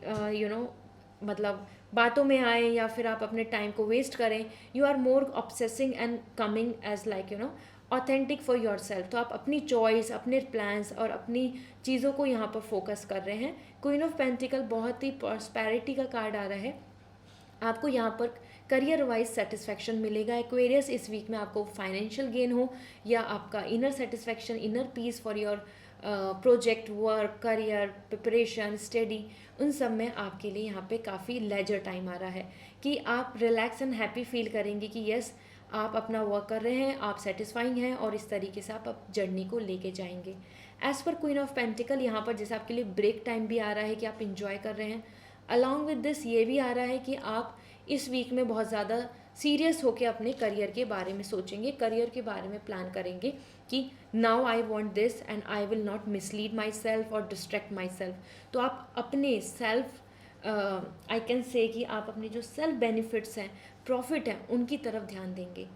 मतलब बातों में आए या फिर आप अपने टाइम को वेस्ट करें। You are more obsessing and coming as like authentic for yourself. तो आप अपनी चॉइस, अपने प्लान्स और अपनी चीज़ों को यहाँ पर फोकस कर रहे हैं। क्वीन ऑफ पेंटिकल बहुत ही प्रॉस्पेरिटी का कार्ड आ रहा है, आपको यहाँ पर करियर वाइज सेटिस्फैक्शन मिलेगा। एक्वेरियस इस वीक में आपको फाइनेंशियल गेन हो या आपका inner satisfaction, inner peace for your project, work, career, preparation, study, उन सब में आपके लिए यहाँ पे काफ़ी लेजर टाइम आ रहा है कि आप रिलैक्स एंड हैप्पी फील करेंगे कि यस, आप अपना वर्क कर रहे हैं, आप सेटिस्फाइंग हैं और इस तरीके से आप जर्नी को लेके जाएंगे। As per queen of pentacle यहाँ पर जैसे आपके लिए ब्रेक टाइम भी आ रहा है कि आप इंजॉय कर रहे हैं, अलॉन्ग विद दिस ये भी आ रहा है कि आप इस वीक में बहुत ज़्यादा सीरियस होकर अपने करियर के बारे में सोचेंगे, करियर के बारे में प्लान करेंगे कि now I want this and I will not mislead my self और डिस्ट्रैक्ट माई सेल्फ। तो आप अपने सेल्फ आई कैन से कि आप अपने जो सेल्फ बेनिफिट्स हैं, प्रॉफिट हैं, उनकी तरफ ध्यान देंगे।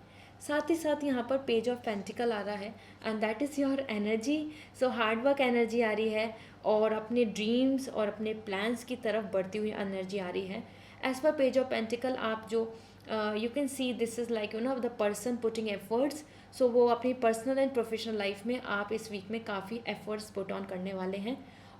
साथ ही साथ यहाँ पर पेज ऑफ पेंटिकल आ रहा है and that is your energy. So hard work energy आ रही है और अपने ड्रीम्स और अपने प्लान्स की तरफ बढ़ती हुई एनर्जी आ रही है। एज पर पेज ऑफ पेंटिकल आप जो you can see this is like the person putting efforts. So वो अपनी पर्सनल एंड प्रोफेशनल लाइफ में आप इस वीक में काफ़ी एफर्ट्स पुट ऑन करने वाले हैं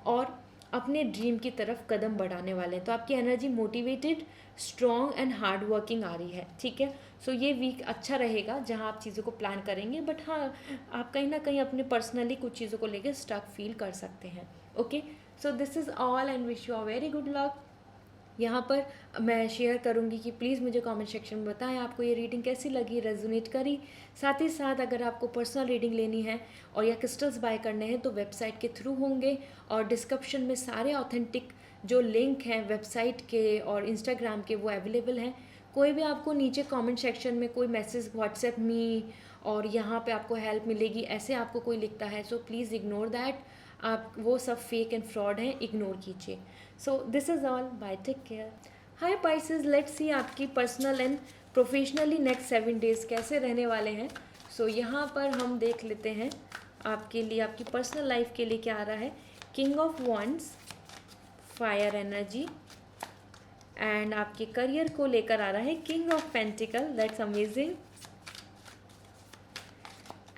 और अपने ड्रीम की तरफ कदम बढ़ाने वाले हैं। तो आपकी energy motivated, strong and hard working आ रही है। ठीक है, सो ये वीक अच्छा रहेगा जहां आप चीज़ों को प्लान करेंगे, बट हाँ, आप कहीं ना कहीं अपने पर्सनली कुछ चीज़ों को लेकर स्टक फील कर सकते हैं। Okay, so this is all and wish you a very good luck. यहाँ पर मैं शेयर करूँगी कि प्लीज़ मुझे कमेंट सेक्शन में बताएं आपको ये रीडिंग कैसी लगी, रेजोनेट करी। साथ ही साथ अगर आपको पर्सनल रीडिंग लेनी है और या क्रिस्टल्स बाय करने हैं तो वेबसाइट के थ्रू होंगे और डिस्क्रिप्शन में सारे ऑथेंटिक जो लिंक हैं वेबसाइट के और इंस्टाग्राम के वो अवेलेबल हैं। कोई भी आपको नीचे कमेंट सेक्शन में कोई मैसेज व्हाट्सएप मी और यहाँ पे आपको हेल्प मिलेगी ऐसे आपको कोई लिखता है, सो प्लीज़ इग्नोर दैट। आप वो सब फेक एंड फ्रॉड हैं, इग्नोर कीजिए। So this is all, bye, take care. Hi Pisces, let's see आपकी personal and professionally next 7 days कैसे रहने वाले हैं। सो यहाँ पर हम देख लेते हैं आपके लिए, आपकी पर्सनल लाइफ के लिए क्या आ रहा है। King of wands, fire energy, and आपके करियर को लेकर आ रहा है king of pentacle, that's amazing.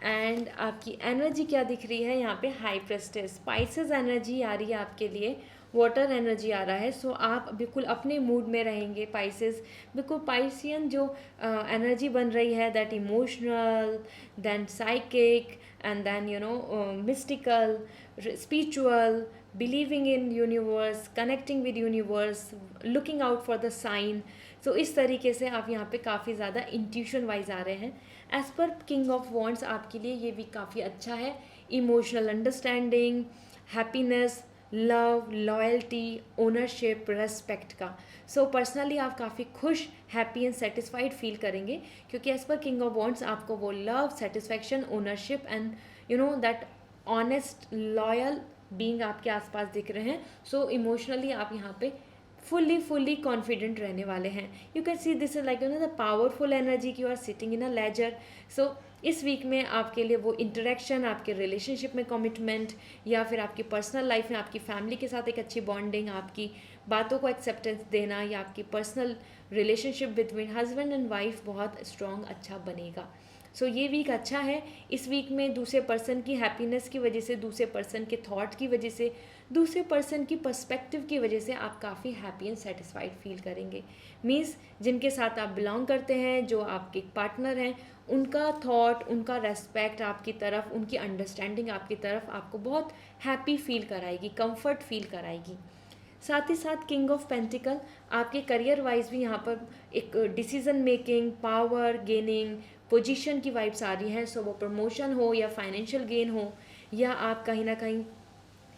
And आपकी एनर्जी क्या दिख रही है यहाँ पे, हाई प्रेस्टेस। स्पाइसेस एनर्जी आ रही है आपके लिए, वाटर एनर्जी आ रहा है। सो आप बिल्कुल अपने मूड में रहेंगे पाइसेस, बिल्कुल पाइसियन जो एनर्जी बन रही है, that emotional, then psychic, and then mystical, spiritual, believing in universe, connecting with universe, looking out for the sign. So इस तरीके से आप यहाँ पे काफ़ी ज़्यादा इंट्यूशन वाइज आ रहे हैं। As per king of wands आपके लिए ये वीक काफ़ी अच्छा है। Emotional understanding, happiness, love, loyalty, ownership, respect का। सो पर्सनली आप काफ़ी खुश, हैप्पी एंड सेटिस्फाइड फील करेंगे, क्योंकि as per king of wands आपको वो love, satisfaction, ownership and that honest, loyal being आपके आसपास दिख रहे हैं। सो इमोशनली आप यहाँ पे फुल्ली कॉन्फिडेंट रहने वाले हैं। You can see this is like the powerful energy की you are sitting in a ledger. So इस वीक में आपके लिए वो इंटरेक्शन, आपके रिलेशनशिप में कमिटमेंट, या फिर आपकी पर्सनल लाइफ में आपकी फैमिली के साथ एक अच्छी बॉन्डिंग, आपकी बातों को एक्सेप्टेंस देना, या आपकी personal relationship between husband and wife बहुत स्ट्रॉन्ग, अच्छा बनेगा। सो ये वीक अच्छा है। इस वीक में दूसरे पर्सन की हैप्पीनेस की वजह से, दूसरे पर्सन के थॉट की वजह से, दूसरे पर्सन की पर्सपेक्टिव की वजह से आप काफ़ी हैप्पी एंड सेटिस्फाइड फील करेंगे। मीन्स जिनके साथ आप बिलोंग करते हैं, जो आपके पार्टनर हैं, उनका थॉट, उनका रेस्पेक्ट आपकी तरफ, उनकी अंडरस्टैंडिंग आपकी तरफ आपको बहुत हैप्पी फील कराएगी, कंफर्ट फील कराएगी। साथ ही साथ किंग ऑफ पेंटिकल आपके करियर वाइज भी यहाँ पर एक decision making, power gaining, position की वाइब्स आ रही हैं। सो वो प्रमोशन हो या फाइनेंशियल गेन हो, या आप कहीं ना कहीं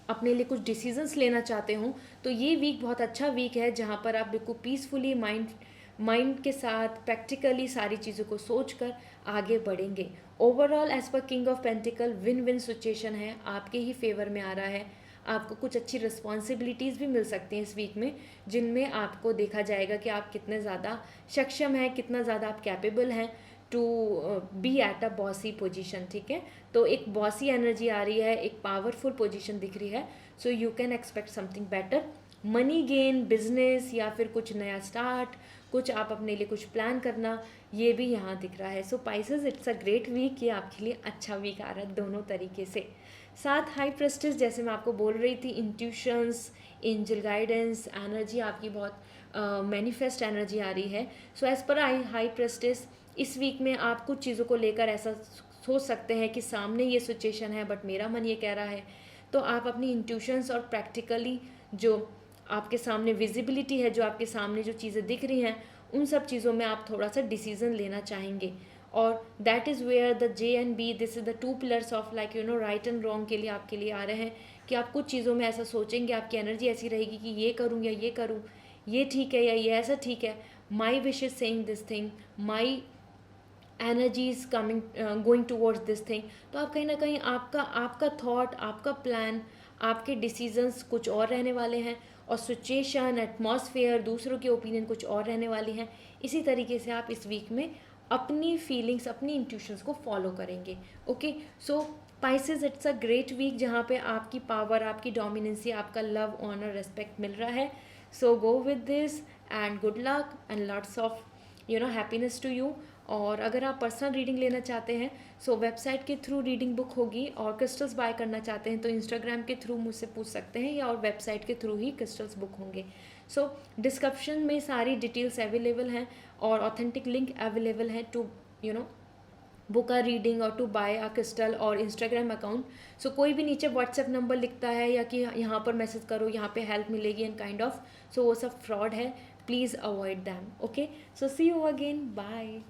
अपने लिए कुछ डिसीजंस लेना चाहते हो, तो ये वीक बहुत अच्छा वीक है जहाँ पर आप बिल्कुल पीसफुली माइंड के साथ प्रैक्टिकली सारी चीज़ों को सोच कर आगे बढ़ेंगे। Overall as per king of pentacle win win situation है, आपके ही फेवर में आ रहा है। आपको कुछ अच्छी रिस्पॉन्सिबिलिटीज़ भी मिल सकती हैं इस वीक में, जिनमें आपको देखा जाएगा कि आप कितने ज़्यादा सक्षम हैं, कितना ज़्यादा आप कैपेबल हैं to be at a bossy position. ठीक है, तो एक बॉसी एनर्जी आ रही है, एक पावरफुल पोजीशन दिख रही है। So you can expect something better, money gain, business, या फिर कुछ नया स्टार्ट, कुछ आप अपने लिए कुछ प्लान करना, ये भी यहाँ दिख रहा है। So Pisces, it's a great week, ये आपके लिए अच्छा वीक आ रहा है दोनों तरीके से। साथ हाई प्रेस्टिस, जैसे मैं आपको बोल रही थी, इंट्यूशंस, एंजल गाइडेंस एनर्जी आपकी बहुत मैनिफेस्ट एनर्जी आ रही है। So as per high priestess इस वीक में आप कुछ चीज़ों को लेकर ऐसा सोच सकते हैं कि सामने ये सिचुएशन है बट मेरा मन ये कह रहा है, तो आप अपनी इंट्यूशंस और प्रैक्टिकली जो आपके सामने विजिबिलिटी है, जो आपके सामने जो चीज़ें दिख रही हैं, उन सब चीज़ों में आप थोड़ा सा डिसीजन लेना चाहेंगे। और that is where the J and B, this is the two pillars of like right and wrong के लिए आपके लिए आ रहे हैं, कि आप कुछ चीज़ों में ऐसा सोचेंगे, आपकी एनर्जी ऐसी रहेगी कि ये करूँ या ये करूँ, ये ठीक है या ये ऐसा ठीक है, my wish is saying this thing, my energy is coming going towards this thing. तो आप कहीं ना कहीं आपका थॉट, आपका प्लान, आपके डिसीजंस कुछ और रहने वाले हैं, और सिचुएशन, एटमॉस्फेयर, दूसरों की ओपिनियन कुछ और रहने वाली हैं। इसी तरीके से आप इस वीक में अपनी फीलिंग्स, अपनी इंट्यूशंस को फॉलो करेंगे। Okay, so Pisces, it's a great week जहाँ पे आपकी पावर, आपकी डोमिनेंसी, आपका लव, ऑनर, रेस्पेक्ट मिल रहा है। So go with this and good luck and lots of happiness to you. और अगर आप पर्सनल रीडिंग लेना चाहते हैं, सो वेबसाइट के थ्रू रीडिंग बुक होगी, और क्रिस्टल्स बाय करना चाहते हैं तो इंस्टाग्राम के थ्रू मुझसे पूछ सकते हैं, या और वेबसाइट के थ्रू ही क्रिस्टल्स बुक होंगे। सो डिस्क्रिप्शन में सारी डिटेल्स अवेलेबल हैं, और ऑथेंटिक लिंक अवेलेबल है टू बुक अ रीडिंग और टू बाय अ क्रिस्टल, और इंस्टाग्राम अकाउंट। सो कोई भी नीचे व्हाट्सएप नंबर लिखता है या कि यहाँ पर मैसेज करो, यहाँ पे हेल्प मिलेगी एंड काइंड ऑफ, सो वो सब फ्रॉड है, please avoid them. Okay, so see you again, bye.